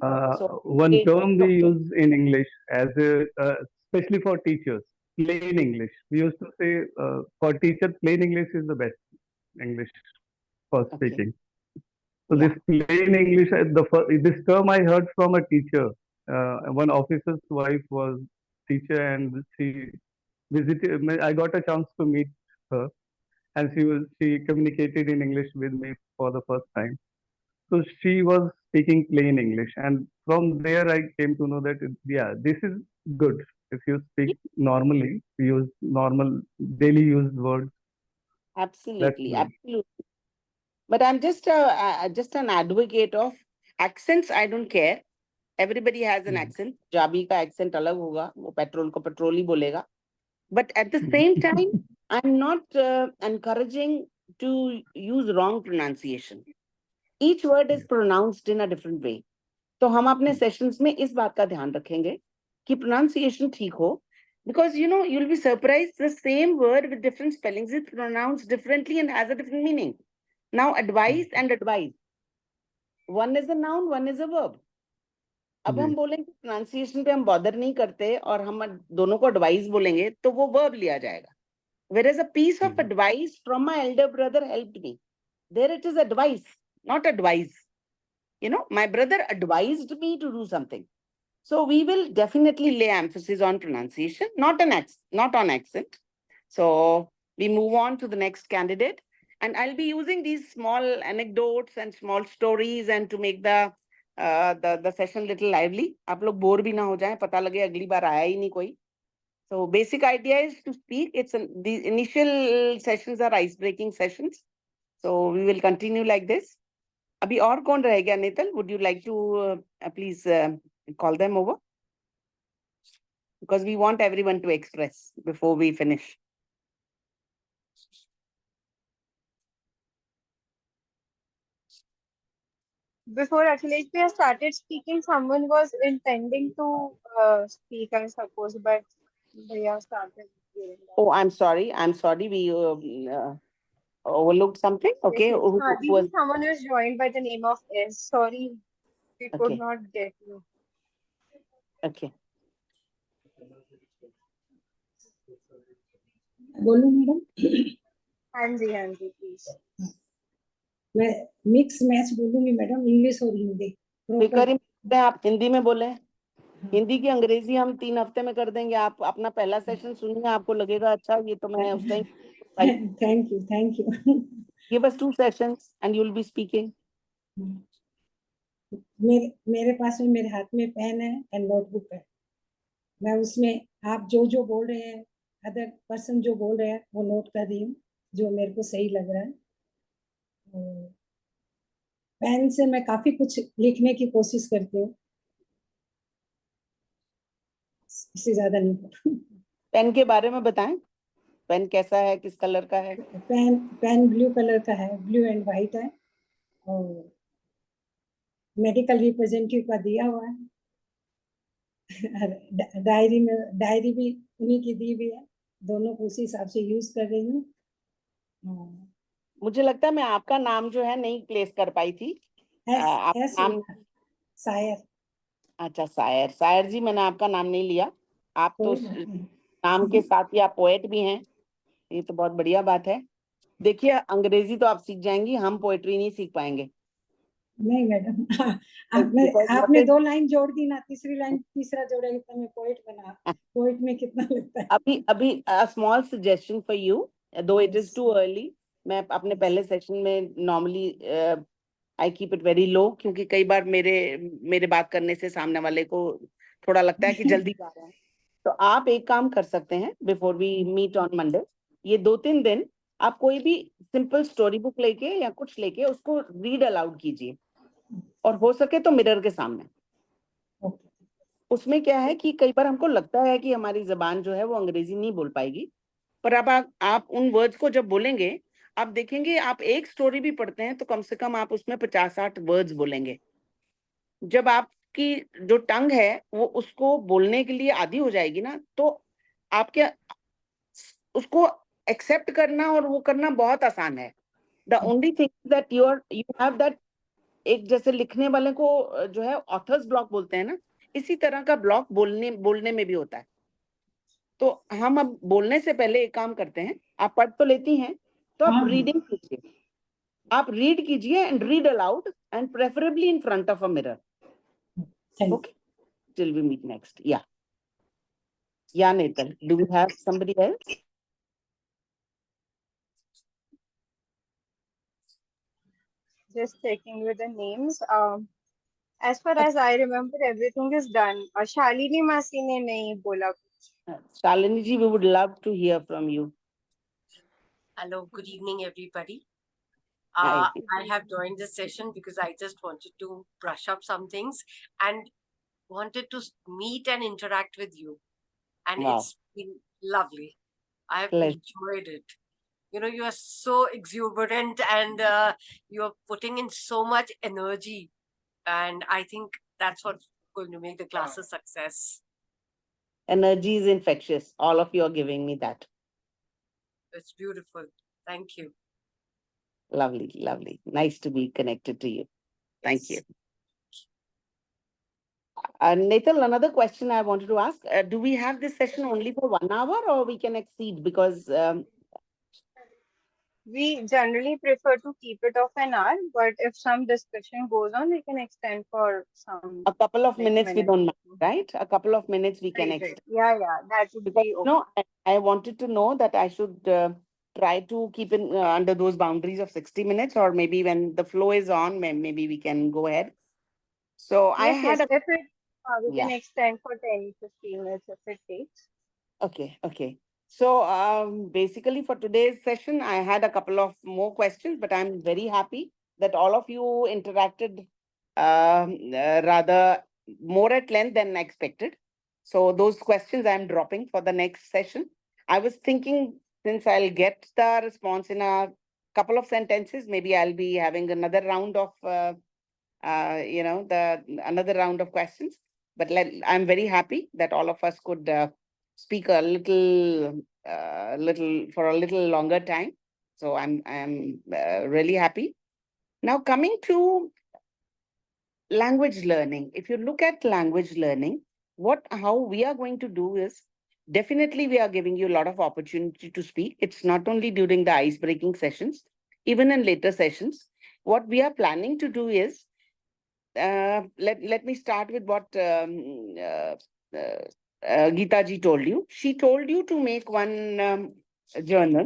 Speaker 9: One term we use in English as especially for teachers, plain English. We used to say for teachers, plain English is the best English for speaking. So this plain English, this term I heard from a teacher. One officer's wife was teacher, and she visited. I got a chance to meet her, and she communicated in English with me for the first time. So she was speaking plain English, and from there I came to know that this is good. If you speak normally, use normal daily used words.
Speaker 1: Absolutely, absolutely. But I'm just an advocate of accents. I don't care. Everybody has an accent. Jabi ka accent alag hoga. वो petrol को petrol ही बोलेगा. But at the same time, I'm not encouraging to use wrong pronunciation. Each word is pronounced in a different way. तो हम अपने sessions में इस बात का ध्यान रखेंगे कि pronunciation ठीक हो. Because you'll be surprised, the same word with different spellings is pronounced differently and has a different meaning. Now, advice and advice. One is a noun, one is a verb. अब हम बोलेंगे pronunciation पे हम bother नहीं करते और हम दोनों को advice बोलेंगे तो वो verb लिया जाएगा. Whereas a piece of advice from my elder brother helped me. There it is advice, not advice. My brother advised me to do something. So we will definitely lay emphasis on pronunciation, not on accent. So we move on to the next candidate. And I'll be using these small anecdotes and small stories and to make the session little lively. आप लोग bore भी ना हो जाएं, पता लगे अगली बार आया ही नहीं कोई. So basic idea is to speak. The initial sessions are ice-breaking sessions. So we will continue like this. अभी और कौन रहेगा नेतल? Would you like to please call them over? Because we want everyone to express before we finish.
Speaker 2: Before Akhilesh has started speaking, someone was intending to speak, I suppose, but they have started.
Speaker 1: Oh, I'm sorry. We overlooked something. Okay.
Speaker 2: Yes,
Speaker 1: Who was
Speaker 2: someone is joined by the name of S. Sorry, we could not get you.
Speaker 1: okay?
Speaker 10: बोलूं madam?
Speaker 2: हाँ जी please.
Speaker 10: मैं mix match बोलूंगी madam, English और हिंदी.
Speaker 1: आप हिंदी में बोले. हिंदी की अंग्रेजी हम 3 हफ्ते में कर देंगे. आप अपना पहला सेशन सुनिए, आपको लगेगा अच्छा ये तो मैं उस time.
Speaker 10: Thank you.
Speaker 1: Give us 2 sessions and you'll be speaking.
Speaker 10: मेरे पास में मेरे हाथ में पेन है एंड नोटबुक है. मैं उसमें आप जो बोल रहे हैं, अदर पर्सन जो बोल रहे हैं वो नोट कर रही हूँ, जो मेरे को सही लग रहा है. पेन से मैं काफी कुछ लिखने की कोशिश करती हूँ, इससे ज्यादा नहीं.
Speaker 1: पेन के बारे में बताएं. पेन कैसा है, किस कलर का है?
Speaker 10: पेन ब्लू कलर का है, ब्लू एंड व्हाइट है, और मेडिकल रिप्रेजेंटेटिव का दिया हुआ है. डायरी भी उन्हीं की दी हुई है, दोनों को उसी हिसाब से यूज कर रही हूँ।
Speaker 1: मुझे लगता है मैं आपका नाम जो है नहीं प्लेस कर पाई थी। आप
Speaker 10: एस
Speaker 1: नाम,
Speaker 10: शायर।
Speaker 1: अच्छा शायर, शायर जी मैंने आपका नाम नहीं लिया। आप तो
Speaker 10: कोई
Speaker 1: उस
Speaker 10: बात नहीं।
Speaker 1: नाम के साथ ही आप पोएट भी हैं, ये तो बहुत बढ़िया बात है। देखिए अंग्रेजी तो आप सीख जाएंगी, हम पोएट्री नहीं सीख पाएंगे।
Speaker 10: नहीं मैडम,
Speaker 1: Because what
Speaker 10: आपने
Speaker 1: is-
Speaker 10: 2 लाइन जोड़ दी ना, तीसरी लाइन तीसरा जोड़ेंगे तो मैं पोइट बना। पोइट में कितना लगता है?
Speaker 1: अभी अभी स्मॉल सजेशन फॉर यू, दो it is
Speaker 10: Yes.
Speaker 1: Too early. मैं अपने पहले सेशन में normally I keep it very low, क्योंकि कई बार मेरे बात करने से सामने वाले को थोड़ा लगता है कि जल्दी जा रहे हैं। तो आप एक काम कर सकते हैं, before we meet on Monday, ये 2-3 दिन आप कोई भी सिंपल स्टोरी बुक लेके या कुछ लेके उसको रीड अलाउड कीजिए, और हो सके तो मिरर के सामने।
Speaker 10: Okay.
Speaker 1: उसमें क्या है कि कई बार हमको लगता है कि हमारी जबान जो है वो अंग्रेजी नहीं बोल पाएगी, पर अब आप उन वर्ड्स को जब बोलेंगे, आप देखेंगे आप एक स्टोरी भी पढ़ते हैं तो कम से कम आप उसमें 50-60 वर्ड्स बोलेंगे। जब आपकी जो टंग है वो उसको बोलने के लिए आदी हो जाएगी ना, तो आपके उसको एक्सेप्ट करना और वो करना बहुत आसान है। The only thing that you have that, एक जैसे लिखने वाले को जो है ऑथर्स ब्लॉक बोलते हैं ना, इसी तरह का ब्लॉक बोलने में भी होता है। तो हम अब बोलने से पहले एक काम करते हैं, आप पढ़ तो लेती हैं, तो आप
Speaker 10: हाँ।
Speaker 1: रीडिंग कीजिए, आप रीड कीजिए and read aloud and preferably in front of a mirror.
Speaker 10: Thank
Speaker 1: Okay, till we meet next. Yeah, Nathan, do we have somebody else?
Speaker 2: Just checking with the names. As far as I remember, everything is done. Shalini Masi ने नहीं बोला कुछ.
Speaker 1: Shalini ji, we would love to hear from you.
Speaker 11: Hello, good evening, everybody.
Speaker 1: Hi.
Speaker 11: I have joined this session because I just wanted to brush up some things and wanted to meet and interact with you. And
Speaker 1: Wow.
Speaker 11: it's been lovely. I have
Speaker 1: Pleasure.
Speaker 11: enjoyed it. You know, you are so exuberant and you're putting in so much energy. And I think that's what's going to make the class a success.
Speaker 1: Energy is infectious. All of you are giving me that.
Speaker 11: It's beautiful. Thank you.
Speaker 1: Lovely, lovely. Nice to be connected to you. Thank you. Nathal, another question I wanted to ask. Do we have this session only for 1 hour or we can exceed? Because
Speaker 2: We generally prefer to keep it of an hour, but if some discussion goes on, we can extend for some
Speaker 1: a couple of
Speaker 2: like,
Speaker 1: minutes we don't mind, right? A couple of minutes we can
Speaker 2: Right,
Speaker 1: extend.
Speaker 2: right. Yeah, that would
Speaker 1: Because,
Speaker 2: be okay.
Speaker 1: no, I wanted to know that I should try to keep in under those boundaries of 60 minutes, or maybe when the flow is on, maybe we can go ahead. So I
Speaker 2: Yes,
Speaker 1: had
Speaker 2: yes.
Speaker 1: a,
Speaker 2: If it, we
Speaker 1: yeah.
Speaker 2: can extend for 10-15 minutes if it takes.
Speaker 1: Okay, okay. So basically for today's session, I had a couple of more questions, but I'm very happy that all of you interacted rather more at length than expected. So those questions I'm dropping for the next session. I was thinking, since I'll get the response in a couple of sentences, maybe I'll be having another round of, another round of questions. But I'm very happy that all of us could speak a little for a little longer time. So I'm really happy. Now coming to language learning. If you look at language learning, how we are going to do is, definitely we are giving you a lot of opportunity to speak. It's not only during the ice breaking sessions, even in later sessions. What we are planning to do is, let me start with what Geeta ji told you. She told you to make one journal.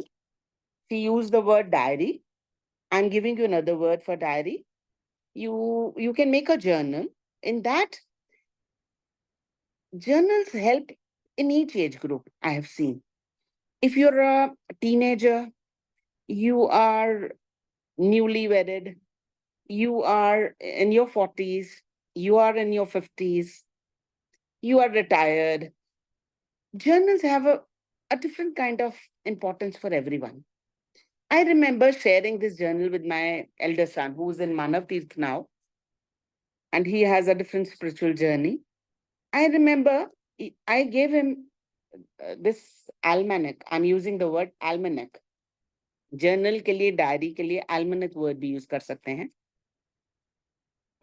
Speaker 1: She used the word diary. I'm giving you another word for diary. You can make a journal. In that, journals help in each age group, I have seen. If you're a teenager, you are newly wedded, you are in your 40s, you are in your 50s, you are retired. Journals have a different kind of importance for everyone. I remember sharing this journal with my elder son, who's in Manav Tirth now, and he has a different spiritual journey. I remember I gave him this almanac. I'm using the word almanac. Journal के लिए, diary के लिए almanac word भी use कर सकते हैं.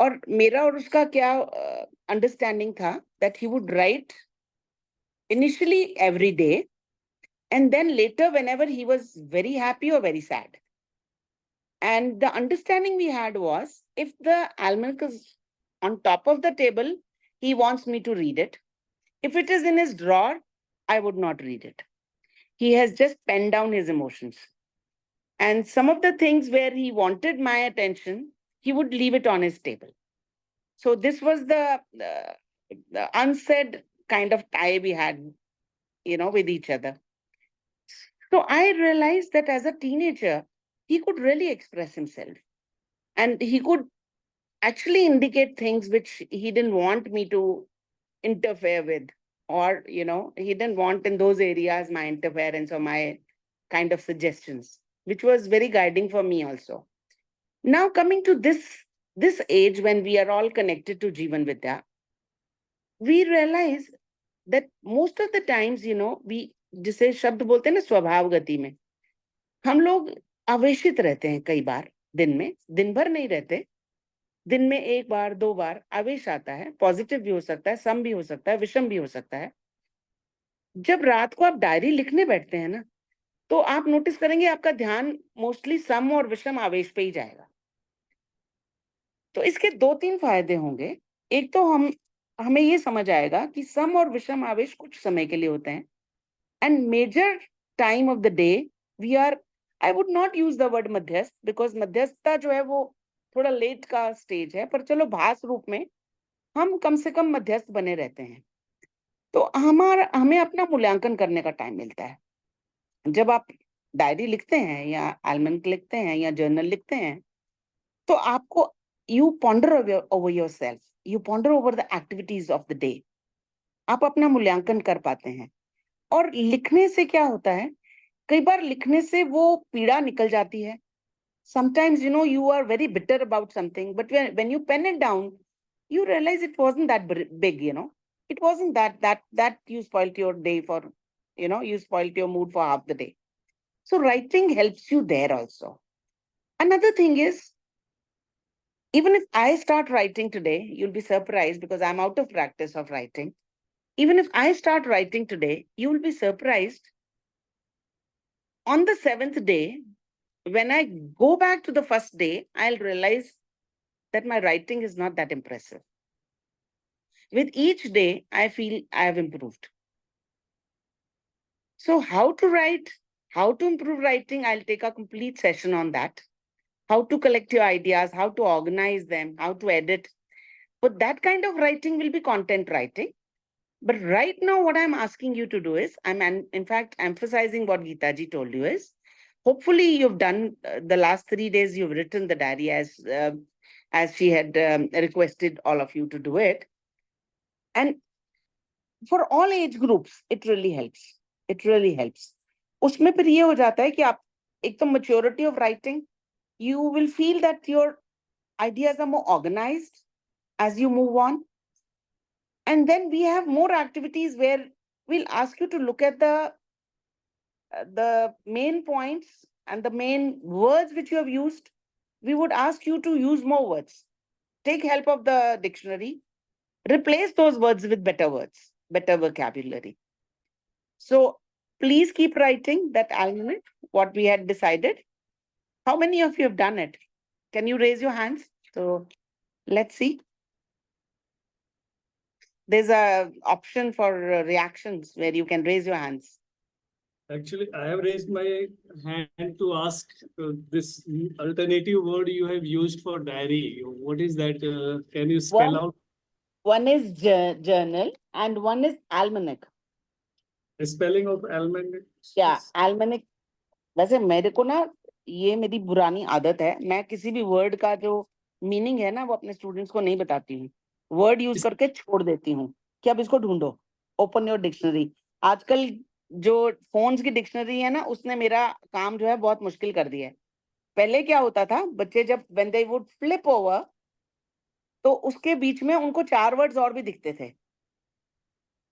Speaker 1: और मेरा और उसका क्या अंडरस्टैंडिंग था that he would write initially every day and then later whenever he was very happy or very sad. And the understanding we had was if the almanac is on top of the table, he wants me to read it. If it is in his drawer, I would not read it. He has just penned down his emotions. And some of the things where he wanted my attention, he would leave it on his table. So this was the unsaid kind of tie we had, with each other. So I realized that as a teenager, he could really express himself. And he could actually indicate things which he didn't want me to interfere with. Or, he didn't want in those areas my interference or my kind of suggestions, which was very guiding for me also. Now coming to this age when we are all connected to Jeevan Vidya, we realize that most of the times, we जिसे शब्द बोलते हैं ना स्वभाव गति में, हम लोग आवेशित रहते हैं कई बार दिन में, दिन भर नहीं रहते, दिन में एक बार दो बार आवेश आता है, पॉजिटिव भी हो सकता है, सम भी हो सकता है, विषम भी हो सकता है. जब रात को आप डायरी लिखने बैठते हैं ना, तो आप नोटिस करेंगे आपका ध्यान मोस्टली सम और विषम आवेश पे ही जाएगा. तो इसके 2-3 फायदे होंगे. एक तो हमें ये समझ आएगा कि सम और विषम आवेश कुछ समय के लिए होते हैं. And major time of the day we are, I would not use the word मध्यस्थ, बिकॉज मध्यस्थता जो है वो थोड़ा लेट का स्टेज है, पर चलो भास रूप में हम कम से कम मध्यस्थ बने रहते हैं. तो हमें अपना मूल्यांकन करने का टाइम मिलता है. जब आप डायरी लिखते हैं या एल्मनक लिखते हैं या जर्नल लिखते हैं, तो आपको you ponder over yourself, you ponder over the activities of the day. आप अपना मूल्यांकन कर पाते हैं. और लिखने से क्या होता है, कई बार लिखने से वो पीड़ा निकल जाती है. Sometimes, you are very bitter about something, but when you pen it down, you realize it wasn't that big, It wasn't that you spoiled your day for, you spoiled your mood for half the day. So writing helps you there also. Another thing is, even if I start writing today, you'll be surprised because I'm out of practice of writing. Even if I start writing today, you will be surprised. On the 7th day, when I go back to the first day, I'll realize that my writing is not that impressive. With each day, I feel I have improved. So how to write, how to improve writing, I'll take a complete session on that. How to collect your ideas, how to organize them, how to edit. But that kind of writing will be content writing. But right now, what I'm asking you to do is, I'm in fact emphasizing what Geeta ji told you is, hopefully you've done the last 3 days, you've written the diary as she had requested all of you to do it. And for all age groups, it really helps. It really helps. उसमें फिर ये हो जाता है कि आप एक तो maturity of writing, you will feel that your ideas are more organized as you move on. And then we have more activities where we'll ask you to look at the main points and the main words which you have used. We would ask you to use more words. Take help of the dictionary. Replace those words with better words, better vocabulary. So please keep writing that almanac, what we had decided. How many of you have done it? Can you raise your hands? So let's see. There's a option for reactions where you can raise your hands.
Speaker 9: Actually, I have raised my hand to ask this alternative word you have used for diary. What is that? Can you spell out?
Speaker 1: One is journal and one is almanac.
Speaker 9: The spelling of almanac?
Speaker 1: Yeah, almanac. वैसे मेरे को ना ये मेरी पुरानी आदत है, मैं किसी भी वर्ड का जो मीनिंग है ना वो अपने स्टूडेंट्स को नहीं बताती हूँ. वर्ड यूज करके छोड़ देती हूँ कि अब इसको ढूंढो. Open your dictionary. आजकल जो फोन्स की डिक्शनरी है ना, उसने मेरा काम जो है बहुत मुश्किल कर दिया है. पहले क्या होता था, बच्चे जब when they would flip over, तो उसके बीच में उनको 4 वर्ड्स और भी दिखते थे.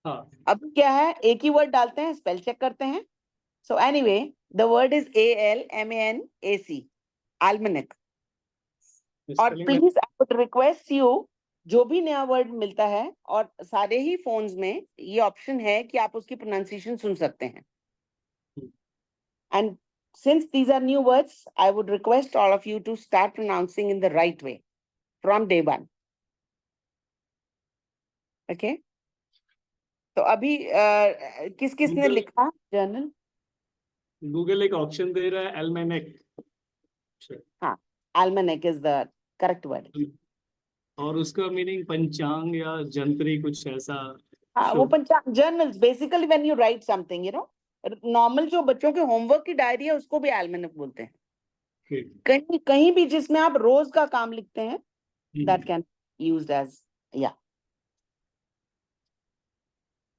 Speaker 12: हाँ
Speaker 1: अब क्या है, एक ही वर्ड डालते हैं, स्पेल चेक करते हैं. So anyway, the word is ALMANAC, almanac. और
Speaker 12: spelling
Speaker 1: please I would request you, जो भी नया वर्ड मिलता है, और सारे ही फोन्स में ये ऑप्शन है कि आप उसकी प्रोनाउंसिएशन सुन सकते हैं. And since these are new words, I would request all of you to start pronouncing in the right way from day one. Okay? तो अभी किस किसने
Speaker 12: Google-
Speaker 1: लिखा जर्नल?
Speaker 12: गूगल एक ऑप्शन दे रहा है एल्मेनेक,
Speaker 1: हाँ, almanac is the correct word.
Speaker 12: और उसका मीनिंग पंचांग या जंत्री कुछ ऐसा.
Speaker 1: हाँ, वो पंचांग, journals basically when you right something, you know, normal जो बच्चों के होमवर्क की डायरी है उसको भी almanac बोलते हैं. कहीं कहीं भी जिसमें आप रोज का काम लिखते हैं, that can be used as, yeah.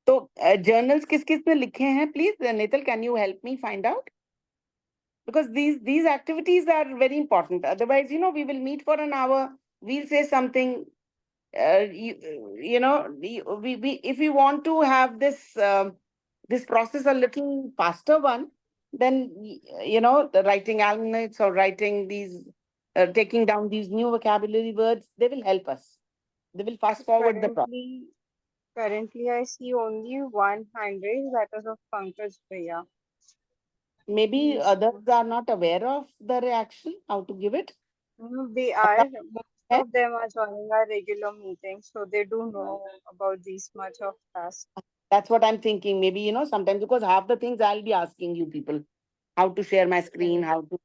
Speaker 1: तो journals किस किस ने लिखे हैं, please Netal, can you help me find out? Because these activities are very important. Otherwise, you know, we will meet for an hour, we'll say something, you know, we if we want to have this process a little faster one, then you know, the writing almanacs or writing these, taking down these new vocabulary words, they will help us. They will fast forward the process.
Speaker 2: Currently, I see only one hand raised, that is of Pankaj Bhaiya.
Speaker 1: Maybe others are not aware of the reaction, how to give it.
Speaker 2: They are, most of them are joining our regular meetings, so they do know about this much of tasks.
Speaker 1: That's what I'm thinking. Maybe, you know, sometimes, because half the things I'll be asking you people, how to share my screen, how to,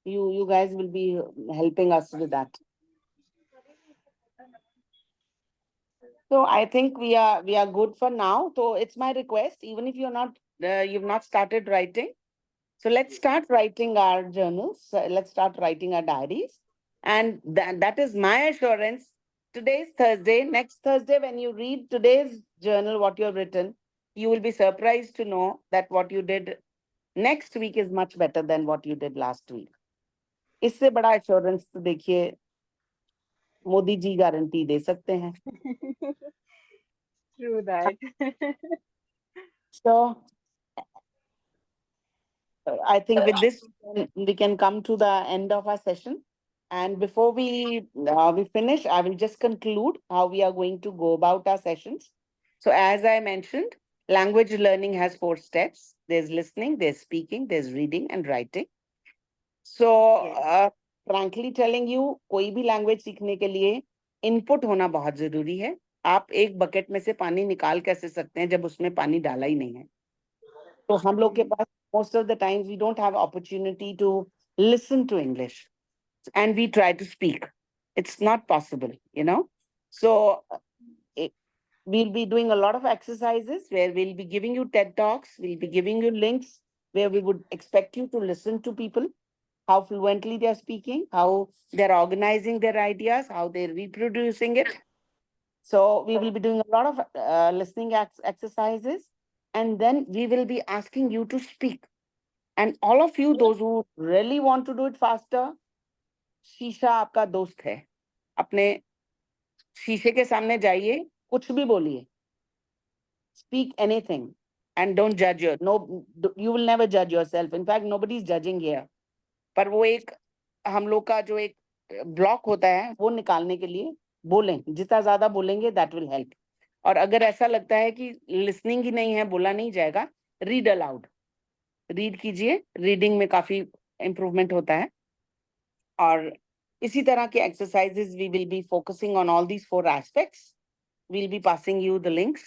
Speaker 1: you guys will be helping us with that. So I think we are good for now. So it's my request, even if you're not, you've not started writing. So let's start writing our journals. Let's start writing our diaries. And that is my assurance. Today's Thursday. Next Thursday, when you read today's journal, what you've written, you will be surprised to know that what you did next week is much better than what you did last week. इससे बड़ा assurance तो देखिए Modi ji guarantee दे सकते हैं.
Speaker 2: True that.
Speaker 1: So I think with this, we can come to the end of our session. And before we finish, I will just conclude how we are going to go about our sessions. So as I mentioned, language learning has 4 steps. There's listening, there's speaking, there's reading and writing. So frankly telling you, कोई भी language सीखने के लिए input होना बहुत जरूरी है. आप एक bucket में से पानी निकाल कैसे सकते हैं जब उसमें पानी डाला ही नहीं है. तो हम लोग के पास most of the times we don't have opportunity to listen to English, and we try to speak. It's not possible, you know. So we'll be doing a lot of exercises where we'll be giving you TED Talks, we'll be giving you links where we would expect you to listen to people, how fluently they're speaking, how they're organizing their ideas, how they're reproducing it. So we will be doing a lot of listening exercises, and then we will be asking you to speak. And all of you, those who really want to do it faster, शीशा आपका दोस्त है. अपने शीशे के सामने जाइए, कुछ भी बोलिए. Speak anything and don't judge your, no, you will never judge yourself. In fact, nobody is judging here. पर वो एक हम लोग का जो एक ब्लॉक होता है वो निकालने के लिए बोलें. जितना ज्यादा बोलेंगे that will help. और अगर ऐसा लगता है कि लिसनिंग ही नहीं है, बोला नहीं जाएगा, रीड अलाउड, रीड कीजिए. रीडिंग में काफी इम्प्रूवमेंट होता है. और इसी तरह के exercises we will be focusing on all these 4 aspects. We'll be passing you the links.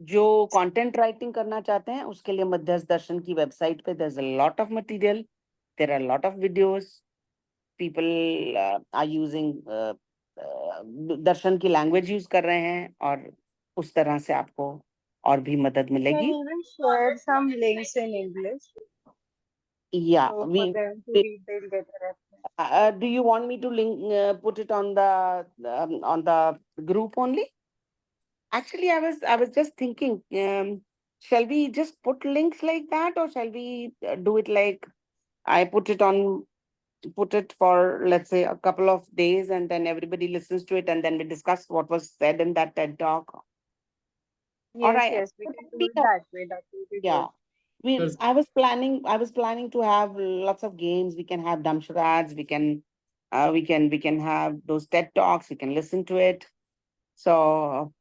Speaker 1: जो content writing करना चाहते हैं उसके लिए मध्यस्थ दर्शन की वेबसाइट पे there's a lot of material. There are a lot of videos. People are using दर्शन की language use कर रहे हैं, और उस तरह से आपको और भी मदद
Speaker 2: You can
Speaker 1: मिलेगी.
Speaker 2: even share some links in English.
Speaker 1: Yeah,
Speaker 2: So
Speaker 1: we.
Speaker 2: for them to read, they'll get a reference.
Speaker 1: Do you want me to link put it on the group only? Actually, I was just thinking, shall we just put links like that, or shall we do it like I put it for, let's say, a couple of days, and then everybody listens to it, and then we discuss what was said in that TED Talk? Or
Speaker 2: Yes, yes, we can do it that way. That will be
Speaker 1: yeah.
Speaker 2: good.
Speaker 12: Does-
Speaker 1: I was planning to have lots of games. We can have damsharads. We can have those TED Talks. We can listen to it. So,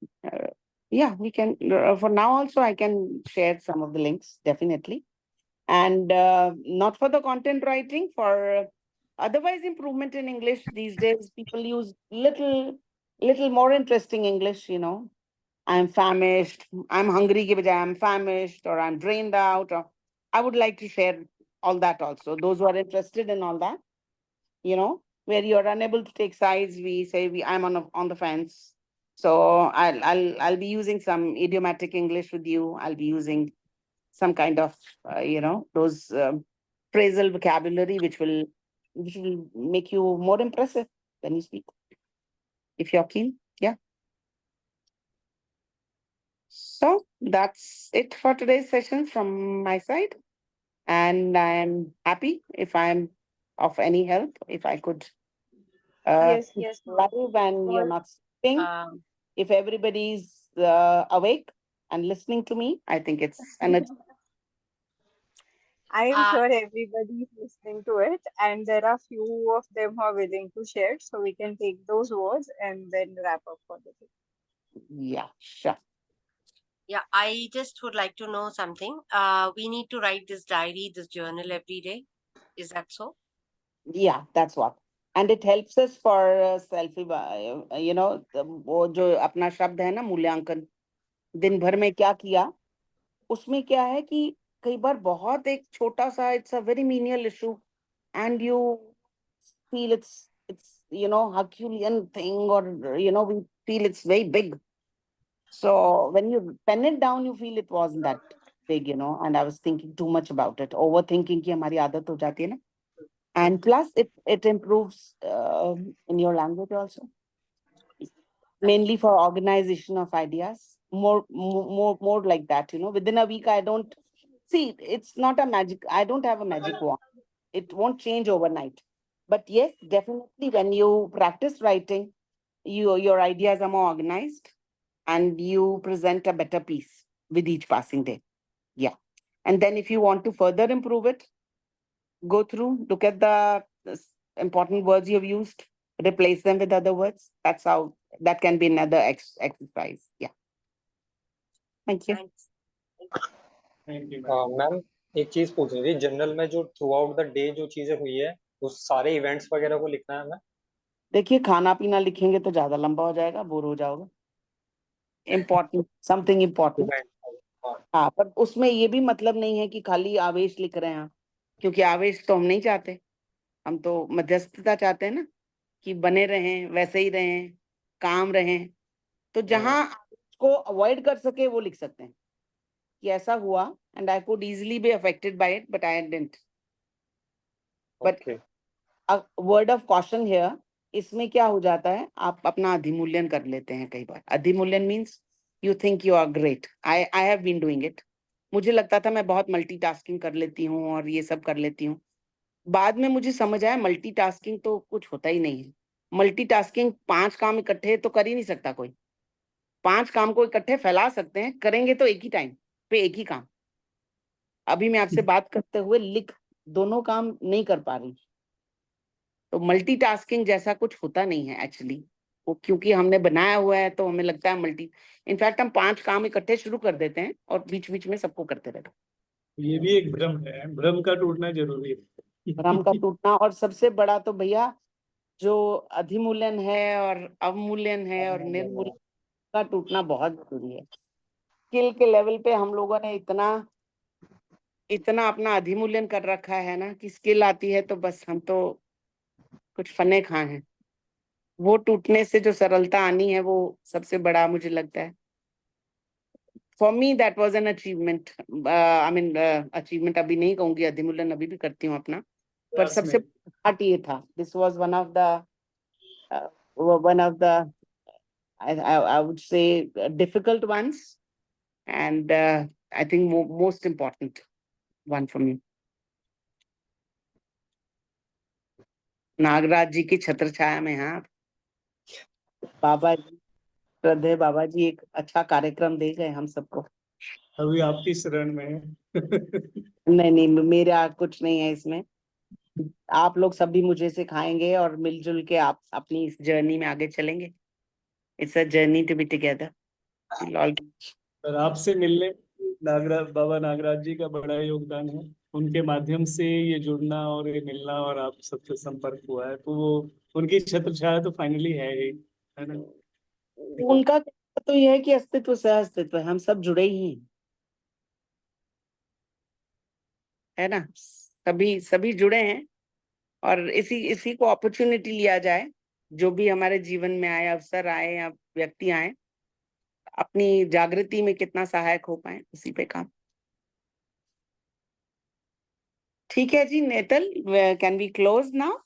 Speaker 1: yeah, we can, for now also, I can share some of the links, definitely. And not for the content writing, for otherwise improvement in English. These days, people use little more interesting English, you know. I'm famished, I'm hungry, ki bajaye I'm famished, or I'm drained out, or I would like to share all that also. Those who are interested in all that, you know, where you're unable to take sides, we say I'm on the fence. So I'll be using some idiomatic English with you. I'll be using some kind of you know, those phrasal vocabulary which will make you more impressive when you speak, if you're keen. Yeah. So that's it for today's session from my side. And I'm happy if I'm of any help, if I could
Speaker 2: Yes,
Speaker 1: keep
Speaker 2: yes, ma'am.
Speaker 1: live and you're
Speaker 2: For
Speaker 1: not sleeping.
Speaker 11: Um,
Speaker 1: If everybody's awake and listening to me, I think it's an
Speaker 2: I am
Speaker 11: uh,
Speaker 2: sure everybody is listening to it, and there are few of them who are willing to share, so we can take those words and then wrap up for the day.
Speaker 1: yeah, sure.
Speaker 11: yeah, I just would like to know something. We need to write this diary, this journal every day. Is that so?
Speaker 1: Yeah, that's what. And it helps us for self, you know, वो जो अपना शब्द है ना मूल्यांकन, दिन भर में क्या किया, उसमें क्या है कि कई बार बहुत एक छोटा सा, it's a very menial issue, and you feel it's you know, Herculean thing, or you know, we feel it's very big. So when you pen it down, you feel it wasn't that big, you know. And I was thinking too much about it, overthinking की हमारी आदत हो जाती है ना. And plus, it improves in your language also, mainly for organization of ideas. More like that, you know. Within a week, I don't see. It's not a magic. I don't have a magic wand. It won't change overnight. But yes, definitely, when you practice writing, your ideas are more organized, and you present a better piece with each passing day. Yeah. And then if you want to further improve it, go through, look at the important words you've used, replace them with other words. That's how that can be another exercise. Yeah. Thank you.
Speaker 11: Thanks.
Speaker 7: Ma'am एक चीज पूछनी थी, general में जो through out the day जो चीजें हुई है उस सारे इवेंट्स वगैरह को लिखना है हमें?
Speaker 1: देखिए, खाना पीना लिखेंगे तो ज्यादा लंबा हो जाएगा, बोर हो जाओगे. Important, something important. हाँ, पर उसमें ये भी मतलब नहीं है कि खाली आवेश लिख रहे हैं, क्योंकि आवेश तो हम नहीं चाहते. हम तो मध्यस्थता चाहते हैं ना, कि बने रहें, वैसे ही रहें, काम रहें. तो जहां को अवॉइड कर सके वो लिख सकते हैं कि ऐसा हुआ, and I could easily be affected by it, but I didn't. But word of caution here, इसमें क्या हो जाता है, आप अपना अधिमूल्यन कर लेते हैं कई बार. अधिमूल्यन means you think you are great. I have been doing it. मुझे लगता था मैं बहुत मल्टीटास्किंग कर लेती हूँ और ये सब कर लेती हूँ. बाद में मुझे समझ आया मल्टीटास्किंग तो कुछ होता ही नहीं है. मल्टीटास्किंग 5 काम इकट्ठे तो कर ही नहीं सकता कोई. 5 काम को इकट्ठे फैला सकते हैं, करेंगे तो एक ही टाइम पे एक ही काम. अभी मैं आपसे बात करते हुए लिख दोनों काम नहीं कर पा रही. तो मल्टीटास्किंग जैसा कुछ होता नहीं है एक्चुअली. वो क्योंकि हमने बनाया हुआ है तो हमें लगता है इनफैक्ट हम 5 काम इकट्ठे शुरू कर देते हैं और बीच बीच में सबको करते रहते हैं.
Speaker 12: ये भी एक भ्रम है, भ्रम का टूटना जरूरी है.
Speaker 1: भ्रम का टूटना, और सबसे बड़ा तो भैया जो अधिमूल्यन है और अवमूल्यन है और निर्मूल्यन का टूटना बहुत जरूरी है. स्किल के लेवल पे हम लोगों ने इतना अपना अधिमूल्यन कर रखा है ना, कि स्किल आती है तो बस हम तो कुछ फने खां हैं. वो टूटने से जो सरलता आनी है, वो सबसे बड़ा मुझे लगता है. For me that was an achievement. I mean achievement अभी नहीं कहूंगी, अधिमूल्यन अभी भी करती हूँ अपना, पर सबसे पार्ट ये था. This was one of the I would say difficult ones, and I think most important one for me. Nagraj ji की छत्र छाया में, हाँ बाबा जी श्रद्धेय बाबा जी एक अच्छा कार्यक्रम दे गए हम सबको।
Speaker 12: अभी आपकी शरण में है।
Speaker 1: नहीं नहीं, मेरा कुछ नहीं है इसमें। आप लोग सब भी मुझे सिखाएंगे और मिलजुल के आप अपनी इस जर्नी में आगे चलेंगे। It's a journey to be together.
Speaker 12: और आपसे मिलने नागराज बाबा नागराज जी का बड़ा योगदान है। उनके माध्यम से ये जुड़ना और ये मिलना और आप सबसे संपर्क हुआ है, तो वो उनकी छत्र छाया तो फाइनली है ही, है ना।
Speaker 1: उनका तो यह है कि अस्तित्व सह अस्तित्व है, हम सब जुड़े ही हैं, है ना। सभी सभी जुड़े हैं और इसी इसी को अपॉर्चुनिटी लिया जाए, जो भी हमारे जीवन में आए, अवसर आए या व्यक्ति आए, अपनी जागृति में कितना सहायक हो पाए, उसी पे काम। ठीक है जी Netal, can we close now?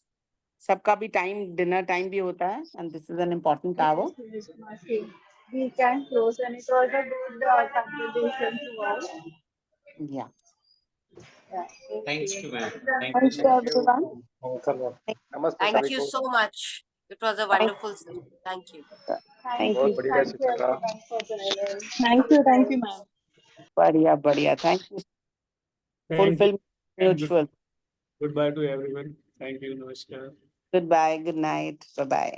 Speaker 1: सबका भी टाइम, डिनर टाइम भी होता है, and this is an important hour.
Speaker 2: We can close, and it was a good conversation to all.
Speaker 1: Yeah.
Speaker 2: Yeah,
Speaker 4: Thanks to ma'am.
Speaker 8: Thanks to everyone.
Speaker 6: नमस्ते
Speaker 11: Thank
Speaker 6: सभी
Speaker 11: you
Speaker 6: को।
Speaker 11: so much. It was a wonderful session. Thank you.
Speaker 1: Thank
Speaker 6: बहुत
Speaker 1: you.
Speaker 6: बढ़िया
Speaker 2: Thank you
Speaker 6: शिक्षा रहा।
Speaker 2: everyone for joining.
Speaker 5: Thank you, ma'am.
Speaker 1: बढ़िया बढ़िया, thank you. Fulfil mutual.
Speaker 12: Good by two everyone. Thank you, नमस्कार।
Speaker 1: Goodbye, good night, bye bye.